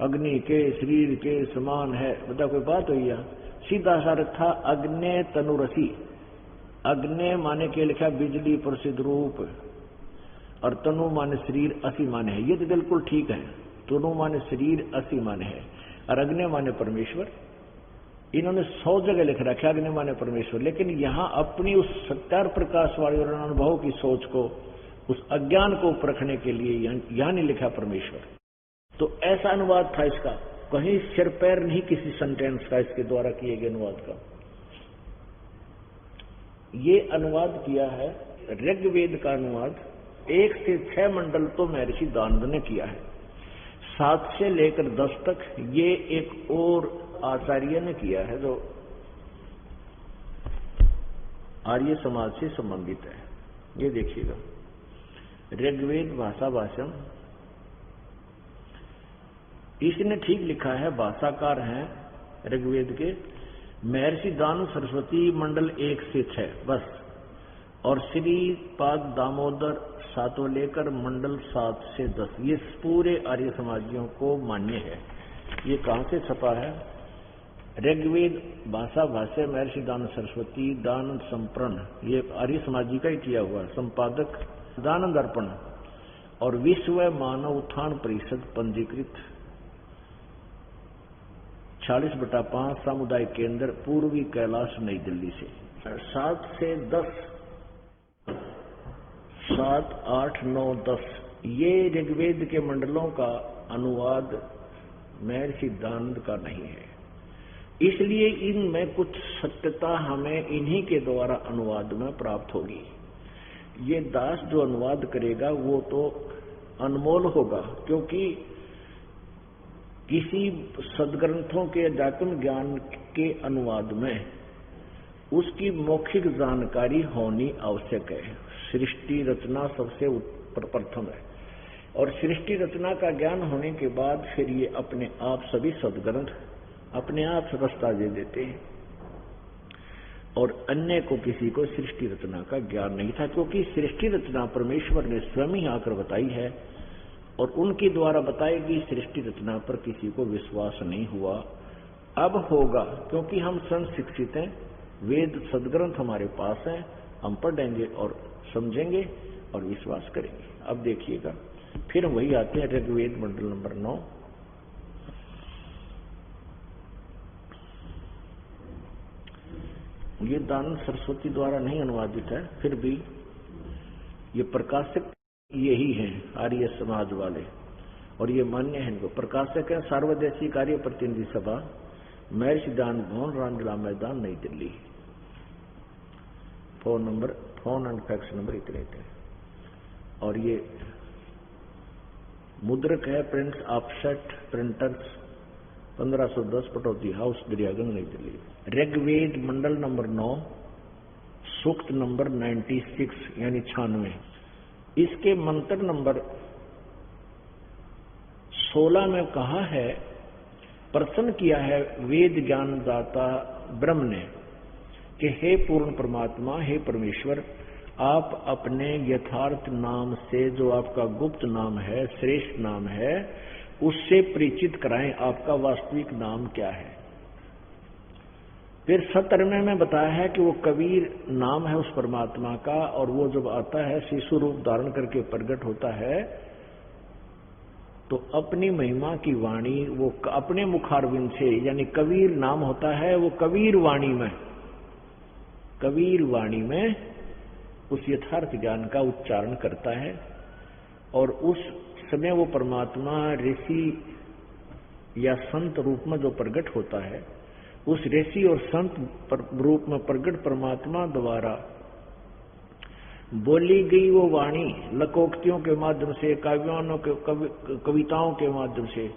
Speaker 2: अग्नि के शरीर के समान है। बता कोई बात हुई है? सीधा सा अर्थ था अग्ने तनुरसी। अग्ने माने के लिखा बिजली प्रसिद्ध रूप, और तनु माने शरीर, असी माने है। ये तो बिल्कुल ठीक है। तनु माने शरीर, असी माने है, और अग्नि माने परमेश्वर। इन्होंने 100 जगह लिख रखा अग्नि माने परमेश्वर, लेकिन यहां अपनी उस सत्यार प्रकाश वाली और अनुभव की सोच को, उस अज्ञान को परखने के लिए यहां नहीं लिखा परमेश्वर। तो ऐसा अनुवाद था इसका, कहीं सिर पैर नहीं किसी सेंटेंस का इसके द्वारा किए गए अनुवाद का। ये अनुवाद किया है ऋग्वेद का अनुवाद 1 से 6 मंडल तो महर्षि दानंद ने किया है। 7 से लेकर 10 तक ये एक और आचार्य ने किया है, जो आर्य समाज से संबंधित है। ये देखिएगा, ऋग्वेद भाषा भाषण, इसने ठीक लिखा है, भाषाकार हैं ऋग्वेद के महर्षि दानंद सरस्वती, मंडल 1 से 6 बस। और श्रीपाद दामोदर 7 लेकर मंडल 7 से 10, ये पूरे आर्य समाजियों को मान्य है। ये कहां से छपा है? ऋग्वेद भाषा भाष्य महर्षि दानंद सरस्वती, दानंद संप्रण, ये आर्य समाजी का ही किया हुआ। संपादक दानंद अर्पण, और विश्व मानव उत्थान परिषद पंजीकृत 40/5 सामुदायिक केंद्र, पूर्वी कैलाश, नई दिल्ली से। 7 से 10, 7, 8, 9, 10 ये ऋग्वेद के मंडलों का अनुवाद महर्षि दानंद का नहीं है। इसलिए इनमें कुछ सत्यता हमें इन्हीं के द्वारा अनुवाद में प्राप्त होगी। ये दास जो अनुवाद करेगा वो तो अनमोल होगा, क्योंकि किसी सदग्रंथों के अध्यात्म ज्ञान के अनुवाद में उसकी मौखिक जानकारी होनी आवश्यक है। सृष्टि रचना सबसे प्रथम है, और सृष्टि रचना का ज्ञान होने के बाद फिर ये अपने आप सभी सदग्रंथ अपने आप रास्ता दे देते हैं। और अन्य को किसी को सृष्टि रचना का ज्ञान नहीं था, क्योंकि सृष्टि रचना परमेश्वर ने स्वयं ही आकर बताई है और उनके द्वारा बताई गई सृष्टि रचना पर किसी को विश्वास नहीं हुआ। अब होगा, क्योंकि हम संशिक्षित हैं, वेद सदग्रंथ हमारे पास हैं, हम पढ़ेंगे और समझेंगे और विश्वास करेंगे। अब देखिएगा, फिर वही आते हैं ऋग्वेद मंडल नंबर 9। ये दानंद सरस्वती द्वारा नहीं अनुवादित है, फिर भी ये प्रकाशक यही हैं आर्य समाज वाले, और ये मान्य है इनको। प्रकाशक है सार्वदेशीय कार्य प्रतिनिधि सभा, महर्षि दान भवन, रामलीला मैदान, नई Delhi. Phone and fax number इतने थे। और ये मुद्रक है prints offset printers 1510 Pataudi house, Daryaganj, नई दिल्ली। ऋग्वेद मंडल नंबर 9 सूक्त नंबर 96 यानी 96। इसके मंत्र नंबर 16 में कहा है, प्रश्न किया है वेद ज्ञानदाता ब्रह्म ने कि हे पूर्ण परमात्मा, हे परमेश्वर, आप अपने यथार्थ नाम से, जो आपका गुप्त नाम है, श्रेष्ठ नाम है, उससे परिचित कराएं, आपका वास्तविक नाम क्या है। फिर 17वें में बताया है कि वो कबीर नाम है उस परमात्मा का, और वो जब आता है शिशु रूप धारण करके प्रकट होता है तो अपनी महिमा की वाणी वो अपने मुखारविंद से, यानी कबीर नाम होता है, वो कबीर वाणी में उस यथार्थ ज्ञान का उच्चारण करता है। और उस समय वो परमात्मा ऋषि या संत रूप में जो प्रकट होता है, उस ऋषि और संत रूप में प्रकट परमात्मा द्वारा बोली गई वो वाणी लोकोक्तियों के माध्यम से, कविताओं के माध्यम से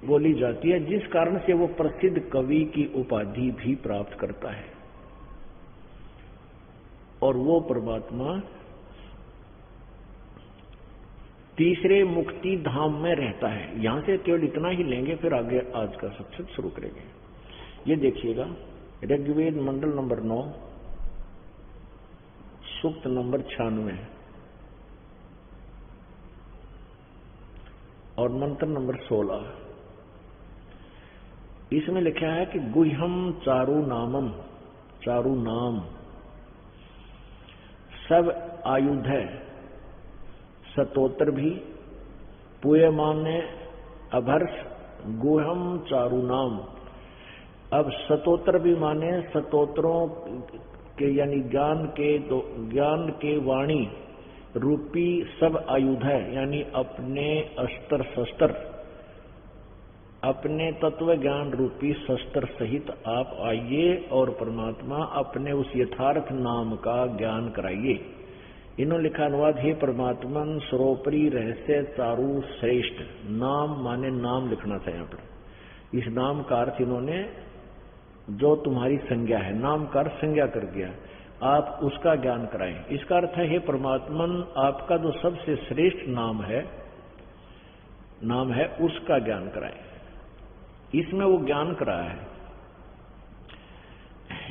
Speaker 2: बोली जाती है, जिस कारण से वो प्रसिद्ध कवि की उपाधि भी प्राप्त करता है। और वो परमात्मा तीसरे मुक्ति धाम में रहता है। यहां से केवल इतना ही लेंगे, फिर आगे आज का सत्संग शुरू करेंगे। ये देखिएगा, ऋग्वेद मंडल नंबर 9 सूक्त नंबर 96 और मंत्र नंबर 16। इसमें लिखा है कि गुह्यम चारु नामम, चारु नाम सब आयुध है, स्तोत्र भी पूयमान्य अभर्ष गुह्यम चारु नाम। अब स्तोत्र भी माने स्तोत्रों के, यानी ज्ञान के वाणी रूपी सब आयुध है, यानी अपने अस्त्र शस्त्र, अपने तत्व ज्ञान रूपी शस्त्र सहित आप आइए और परमात्मा अपने उस यथार्थ नाम का ज्ञान कराइए। इन्होंने लिखा अनुवाद, हे परमात्मन सर्वोपरि रहस्य चारु श्रेष्ठ। नाम माने नाम लिखना था यहाँ पर। इस नाम का अर्थ इन्होंने जो तुम्हारी संज्ञा है, नाम का अर्थ संज्ञा कर दिया, आप उसका ज्ञान कराएं। इसका अर्थ है, हे परमात्मन आपका जो सबसे श्रेष्ठ नाम है उसका ज्ञान कराएं। इसमें वो ज्ञान कराया है।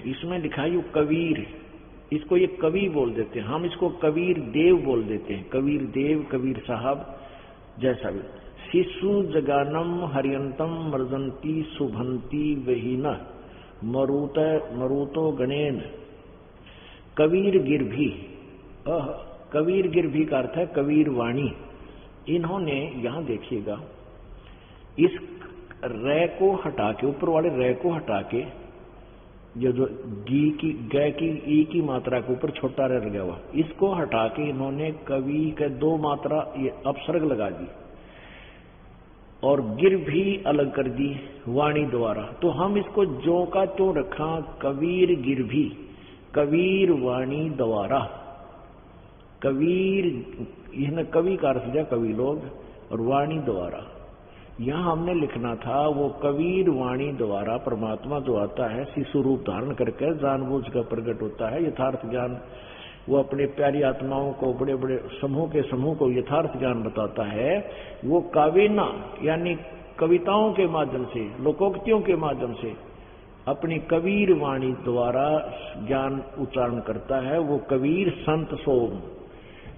Speaker 2: इसमें लिखा है कबीर, इसको ये कवि बोल देते हैं, हम इसको कबीर देव बोल देते हैं, कबीर देव, कबीर साहब, जैसा भी। शिशु जगानम हरियंतम मर्जंती शुभंती वहीना मरुतो गणेन कबीर गिरभी। कबीर गिरभी का अर्थ है कबीर वाणी। इन्होंने यहां देखिएगा, इस रै को हटा के, ऊपर वाले रै को हटा के, जो ग की ई की मात्रा के ऊपर छोटा रै लगा हुआ, इसको हटा के इन्होंने कवि के 2 मात्रा ये अपसर्ग लगा दी और गिर भी अलग कर दी वाणी द्वारा। तो हम इसको जो का त्यों रखा, कबीर गिर भी, कबीर वाणी द्वारा। कबीर, इसने कवि का अर्थ दिया कवि लोग, और वाणी द्वारा। यहां हमने लिखना था वो कबीर वाणी द्वारा परमात्मा जो आता है शिशु रूप धारण करके जानबूझ कर प्रकट होता है, यथार्थ ज्ञान वो अपने प्यारी आत्माओं को, बड़े बड़े समूह के समूह को यथार्थ ज्ञान बताता है। वो कावेना यानी कविताओं के माध्यम से, लोकोक्तियों के माध्यम से अपनी कबीर वाणी द्वारा ज्ञान उच्चारण करता है, वो कबीर संत सोम,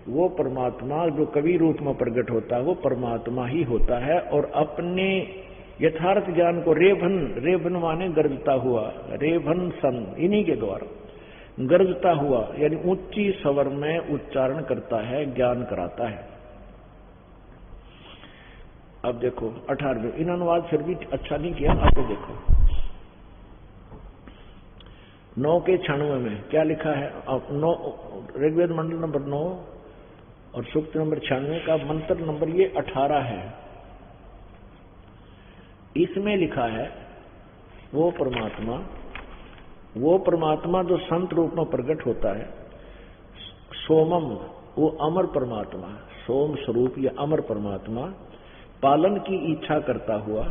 Speaker 2: वो परमात्मा जो कबीर रूप में प्रकट होता है वो परमात्मा ही होता है। और अपने यथार्थ ज्ञान को रेभन माने गरजता हुआ, रेभन सन, इन्हीं के द्वारा गरजता हुआ यानी ऊंची स्वर में उच्चारण करता है, ज्ञान कराता है। अब देखो 18वें, इन अनुवाद फिर भी अच्छा नहीं किया, आगे देखो 9 के 96 में क्या लिखा है। 9 ऋग्वेद मंडल नंबर 9 और सूक्त नंबर 96 का मंत्र नंबर ये 18 है। इसमें लिखा है वो परमात्मा जो संत रूप में प्रकट होता है, सोमम, वो अमर परमात्मा, सोम स्वरूप या अमर परमात्मा, पालन की इच्छा करता हुआ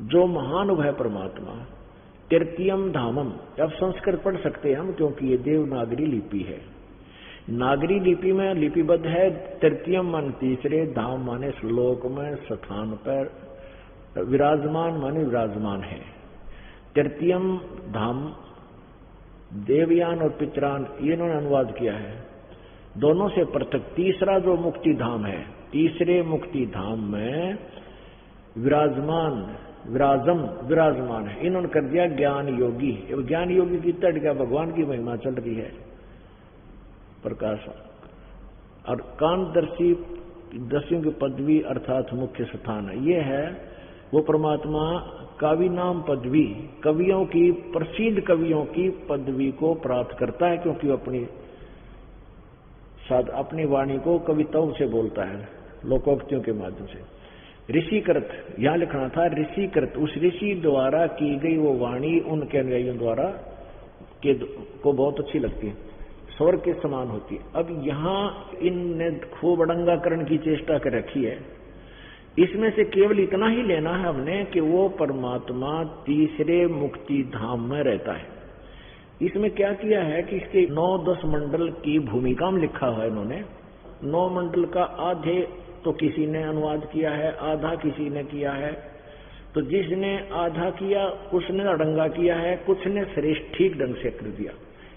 Speaker 2: जो महान वह परमात्मा, तृतीयम धामम। अब संस्कृत पढ़ सकते हैं हम क्योंकि ये देवनागरी लिपि है। नागरी लिपि में लिपिबद्ध है। तृतीयम मान तीसरे, धाम माने श्लोक में स्थान पर, विराजमान माने विराजमान है। तृतीयम धाम देवयान और पितरान ये इन्होंने अनुवाद किया है, दोनों से पृथक। तीसरा जो मुक्ति धाम है, तीसरे मुक्ति धाम में विराजमान है, इन्होंने कर दिया ज्ञान योगी। ज्ञान योगी की तट क्या भगवान की महिमा चल रही है, प्रकाश। और कांतदर्शी दस्युं की पदवी अर्थात मुख्य स्थान है, ये है वो परमात्मा कवि नाम पदवी, कवियों की, प्रसिद्ध कवियों की पदवी को प्राप्त करता है क्योंकि वो अपनी वाणी को कविताओं से बोलता है, लोकोक्तियों के माध्यम से। ऋषिकृत यहां लिखना था, ऋषिकृत, उस ऋषि द्वारा की गई वो वाणी उनके अनुयायियों द्वारा को बहुत अच्छी लगती है, स्वर्ग के समान होती है। अब यहां इनने खूब अड़ंगाकरण की चेष्टा कर रखी है। इसमें से केवल इतना ही लेना है हमने कि वो परमात्मा तीसरे मुक्ति धाम में रहता है। इसमें क्या किया है कि इसके 9-10 मंडल की भूमिका में लिखा हुआ है इन्होंने। 9 मंडल का आधे तो किसी ने अनुवाद किया है, आधा किसी ने किया है। तो जिसने आधा किया उसने अड़ंगा किया है, कुछ ने श्रेष्ठ ठीक ढंग से कर दिया।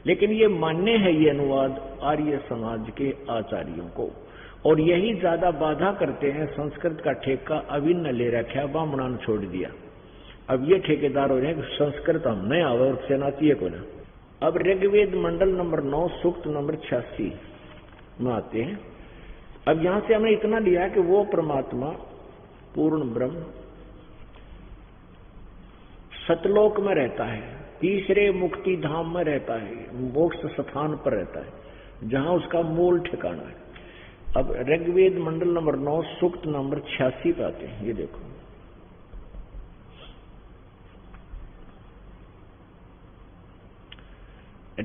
Speaker 2: लेकिन ये मान्य है ये अनुवाद आर्य समाज के आचार्यों को, और यही ज्यादा बाधा करते हैं। संस्कृत का ठेका अभिन्न ले रखा, ब्राह्मणों ने छोड़ दिया। अब ये ठेकेदार हो रहे हैं संस्कृत हम नहीं आवे और सेनाती को ना। अब ऋग्वेद मंडल नंबर 9 सूक्त नंबर 86 में आते हैं। अब यहां से हमने इतना लिया कि वो परमात्मा पूर्ण ब्रह्म सतलोक में रहता है, तीसरे मुक्ति धाम में रहता है, मोक्ष स्थान पर रहता है जहां उसका मूल ठिकाना है। अब ऋग्वेद मंडल नंबर 9 सूक्त नंबर 86 पे आते हैं। ये देखो,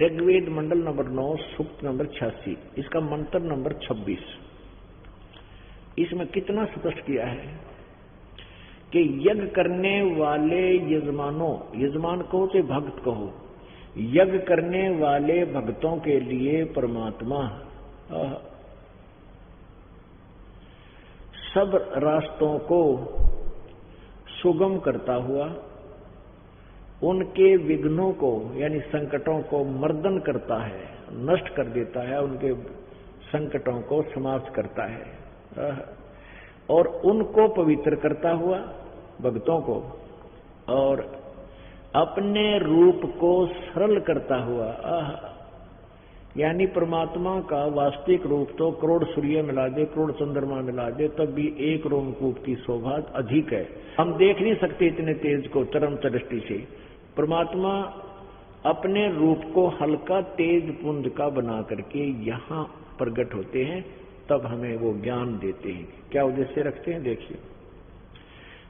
Speaker 2: ऋग्वेद मंडल नंबर 9 सूक्त नंबर 86, इसका मंत्र नंबर 26। इसमें कितना स्पष्ट किया है कि यज्ञ करने वाले यजमानों, यजमान कहो चाहे भक्त कहो, यज्ञ करने वाले भक्तों के लिए परमात्मा सब रास्तों को सुगम करता हुआ उनके विघ्नों को यानी संकटों को मर्दन करता है, नष्ट कर देता है, उनके संकटों को समाप्त करता है और उनको पवित्र करता हुआ भक्तों को, और अपने रूप को सरल करता हुआ। यानी परमात्मा का वास्तविक रूप तो करोड़ सूर्य मिला दे, करोड़ चंद्रमा मिला दे, तब भी एक रोमकूप की शोभा अधिक है। हम देख नहीं सकते इतने तेज को चरम दृष्टि से। परमात्मा अपने रूप को हल्का तेज पुंज का बना करके यहाँ प्रकट होते हैं, तब हमें वो ज्ञान देते हैं। क्या उद्देश्य रखते हैं देखिए,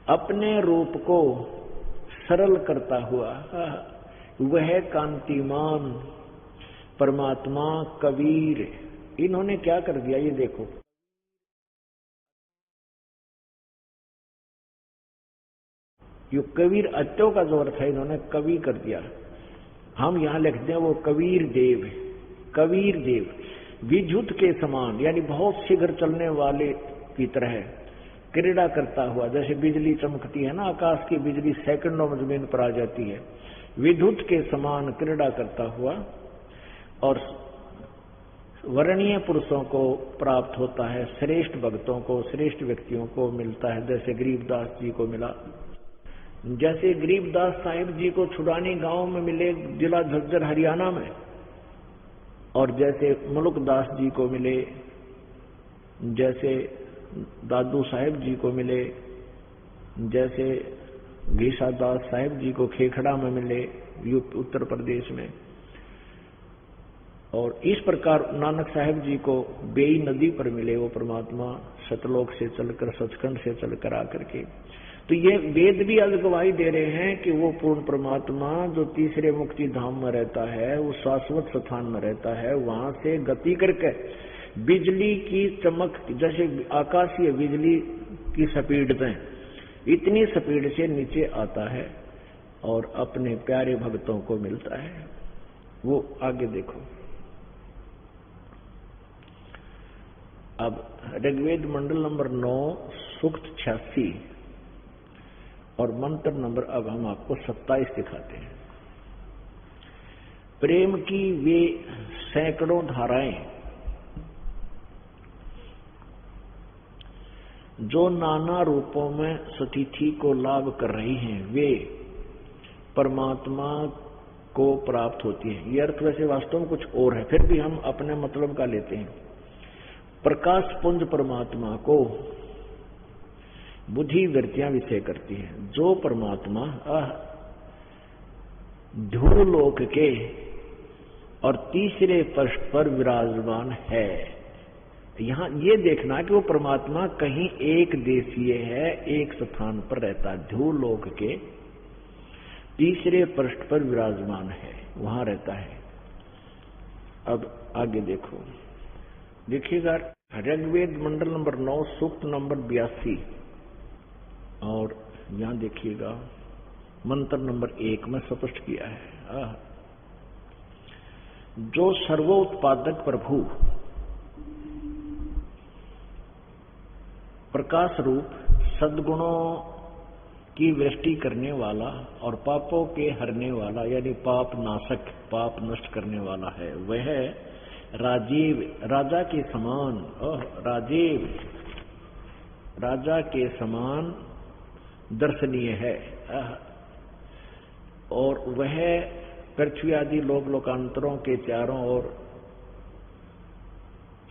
Speaker 2: अपने रूप को सरल करता हुआ वह कांतिमान परमात्मा कबीर, इन्होंने क्या कर दिया ये देखो, यो कबीर अत्यो का जो अर्थ है इन्होंने कवि कर दिया। हम यहां लिखते हैं वो कबीर देव, कबीर देव विद्युत के समान यानी बहुत शीघ्र चलने वाले की तरह क्रीड़ा करता हुआ, जैसे बिजली चमकती है ना, आकाश की बिजली सेकंडों में जमीन पर आ जाती है, विद्युत के समान क्रीड़ा करता हुआ और वर्णीय पुरुषों को प्राप्त होता है, श्रेष्ठ भक्तों को, श्रेष्ठ व्यक्तियों को मिलता है। जैसे गरीबदास जी को मिला, जैसे गरीबदास साहिब जी को छुड़ानी गांव में मिले जिला झज्जर हरियाणा में, और जैसे मुल्कदास जी को मिले, जैसे दादू साहिब जी को मिले, जैसे घीसादास साहिब जी को खेखड़ा में मिले उत्तर प्रदेश में, और इस प्रकार नानक साहिब जी को बेई नदी पर मिले वो परमात्मा, सतलोक से चलकर, सचखंड से चलकर आकर के। तो ये वेद भी आज गवाही दे रहे हैं कि वो पूर्ण परमात्मा जो तीसरे मुक्ति धाम में रहता है, वो शाश्वत स्थान में रहता है, वहां से गति करके बिजली की चमक, जैसे आकाशीय बिजली की स्पीड में, इतनी स्पीड से नीचे आता है और अपने प्यारे भक्तों को मिलता है। वो आगे देखो, अब ऋग्वेद मंडल नंबर 9 सूक्त 86 और मंत्र नंबर अब हम आपको 27 दिखाते हैं। प्रेम की वे सैकड़ों धाराएं जो नाना रूपों में स्थिति को लाभ कर रही हैं, वे परमात्मा को प्राप्त होती है। ये अर्थ वैसे वास्तव में कुछ और है, फिर भी हम अपने मतलब का लेते हैं। प्रकाश पुंज परमात्मा को बुद्धि वृत्तियां विषय करती है। जो परमात्मा ध्रुवलोक के और तीसरे पृष्ठ पर विराजमान है। यहां ये देखना कि वो परमात्मा कहीं एक देशीय है, एक स्थान पर रहता है, ध्रुवलोक के तीसरे पृष्ठ पर विराजमान है, वहां रहता है। अब आगे देखो, देखिएगा ऋग्वेद मंडल नंबर 9 सूक्त नंबर 82 और यहां देखिएगा मंत्र नंबर 1 में स्पष्ट किया है। जो सर्वोत्पादक प्रभु प्रकाश रूप सद्गुणों की वृष्टि करने वाला और पापों के हरने वाला, यानी पाप नाशक, पाप नष्ट करने वाला है, वह राजीव राजा के समान, राजीव राजा के समान दर्शनीय है, और वह पृथ्वी आदि लोक लोकांतरों के चारों ओर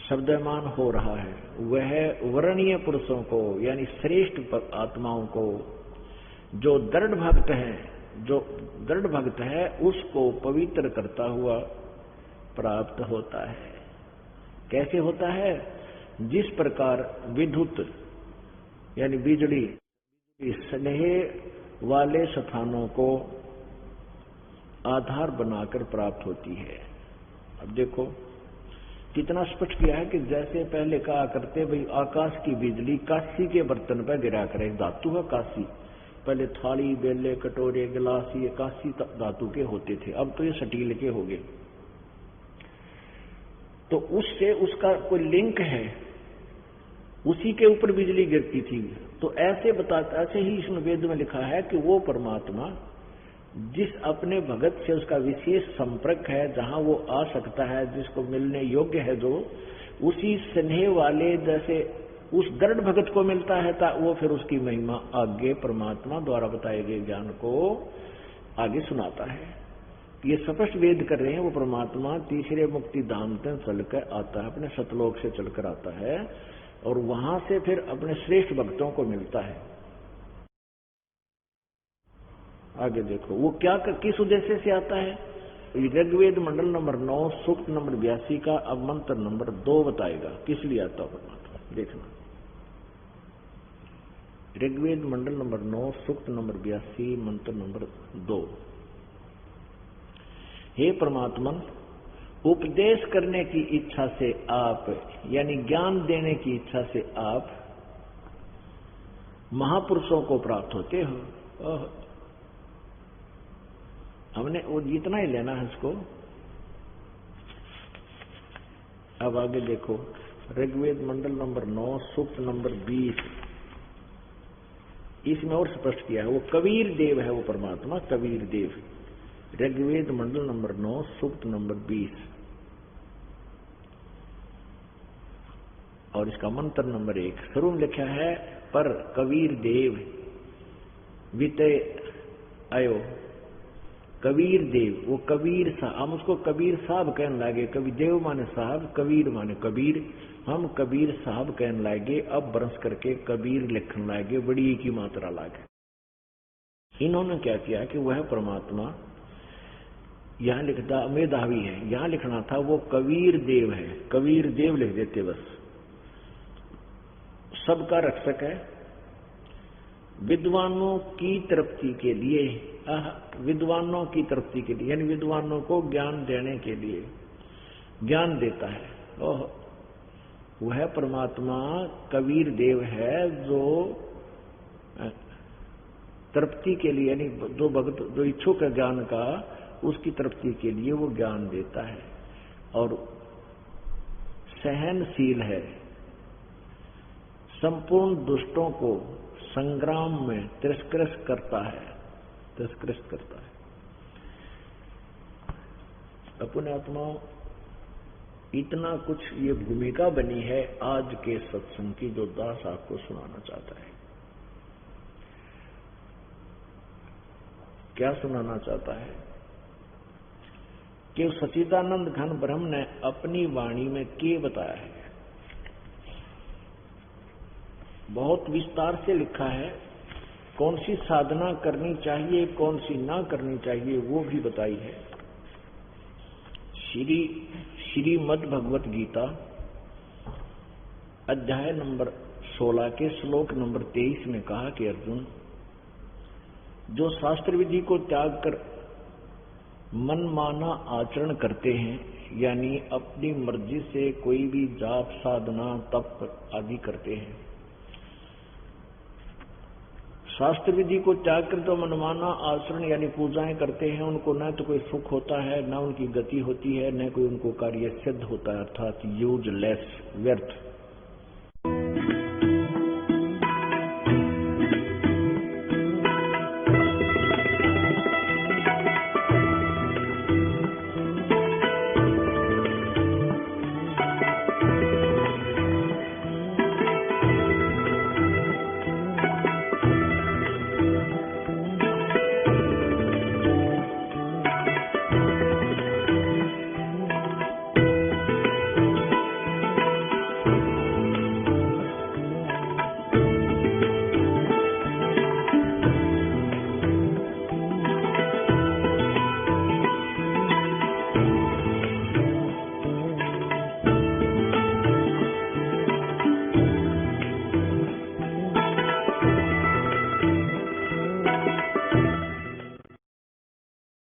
Speaker 2: शब्दमान हो रहा है। वह वर्णीय पुरुषों को, यानी श्रेष्ठ आत्माओं को, जो दृढ़ भक्त है, जो दृढ़ भक्त है, उसको पवित्र करता हुआ प्राप्त होता है। कैसे होता है? जिस प्रकार विद्युत यानी बिजली स्नेह वाले स्थानों को आधार बनाकर प्राप्त होती है। अब देखो कितना स्पष्ट किया है कि जैसे पहले कहा करते भाई आकाश की बिजली कांसी के बर्तन पर गिरा करे, धातु है कांसी, पहले थाली बेले कटोरे गिलास ये कांसी धातु के होते थे, अब तो ये स्टील के हो गए। तो उससे उसका कोई लिंक है, उसी के ऊपर बिजली गिरती थी। तो ऐसे बताता, ऐसे ही इसमें वेद में लिखा है कि वो परमात्मा जिस अपने भगत से उसका विशेष संपर्क है, जहां वो आ सकता है, जिसको मिलने योग्य है, जो उसी स्नेह वाले जैसे उस दृढ़ भगत को मिलता है, वो फिर उसकी महिमा आगे परमात्मा द्वारा बताए गए ज्ञान को आगे सुनाता है। ये स्पष्ट वेद कर रहे हैं, वो परमात्मा तीसरे मुक्ति धाम तक चलकर आता है, अपने सतलोक से चलकर आता है और वहां से फिर अपने श्रेष्ठ भक्तों को मिलता है। आगे देखो वो क्या किस उद्देश्य से आता है। ऋग्वेद मंडल नंबर 9 सूक्त नंबर 82 का अब मंत्र नंबर 2 बताएगा किस लिए आता है परमात्मा। देखना ऋग्वेद मंडल नंबर 9 सूक्त नंबर 82 मंत्र नंबर 2। हे परमात्मा, उपदेश करने की इच्छा से आप, यानी ज्ञान देने की इच्छा से आप महापुरुषों को प्राप्त होते हो। हमने वो इतना ही लेना है इसको। अब आगे देखो ऋग्वेद मंडल नंबर 9 सूक्त नंबर 20 इसमें और स्पष्ट किया है, वो कबीर देव है, वो परमात्मा कबीर देव। ऋग्वेद मंडल नंबर 9 सूक्त नंबर 20 और इसका मंत्र नंबर 1 शुरू में लिखा है, पर कबीर देव विते आयो। कबीर देव, वो कबीर साहब, हम उसको कबीर साहब कहने लगे। कबीर देव माने साहब, कबीर माने कबीर, हम कबीर साहब कहने लगे। अब बरस करके कबीर लिखने लगे, बड़ी की मात्रा लागे। इन्होंने क्या किया कि वह परमात्मा यहां लिखता मेधावी है, यहां लिखना था वो कबीर देव है, कबीर देव लिख देते बस। सबका रक्षक है, विद्वानों की तृप्ति के लिए, विद्वानों की तृप्ति के लिए, यानी विद्वानों को ज्ञान देने के लिए ज्ञान देता है। ओह, वह परमात्मा कबीर देव है जो तृप्ति के लिए, यानी जो भक्त जो इच्छुक है ज्ञान का, उसकी तृप्ति के लिए वो ज्ञान देता है। और सहनशील है, संपूर्ण दुष्टों को संग्राम में तिरस्कृत करता है, तिरस्कृत करता है। अपने आत्माओं, इतना कुछ ये भूमिका बनी है आज के सत्संग की, जो दास आपको सुनाना चाहता है। क्या सुनाना चाहता है कि सच्चिदानंद घन ब्रह्म ने अपनी वाणी में क्या बताया है। बहुत विस्तार से लिखा है, कौन सी साधना करनी चाहिए, कौन सी ना करनी चाहिए, वो भी बताई है। श्रीमद् भगवत गीता अध्याय नंबर 16 के श्लोक नंबर 23 में कहा कि अर्जुन, जो शास्त्र विधि को त्याग कर मनमाना आचरण करते हैं, यानी अपनी मर्जी से कोई भी जाप साधना तप आदि करते हैं, शास्त्र विधि को त्याग कर तो मनमाना आचरण यानी पूजाएं करते हैं, उनको न तो कोई सुख होता है, न उनकी गति होती है, न कोई उनको कार्य सिद्ध होता है, अर्थात यूजलेस, व्यर्थ।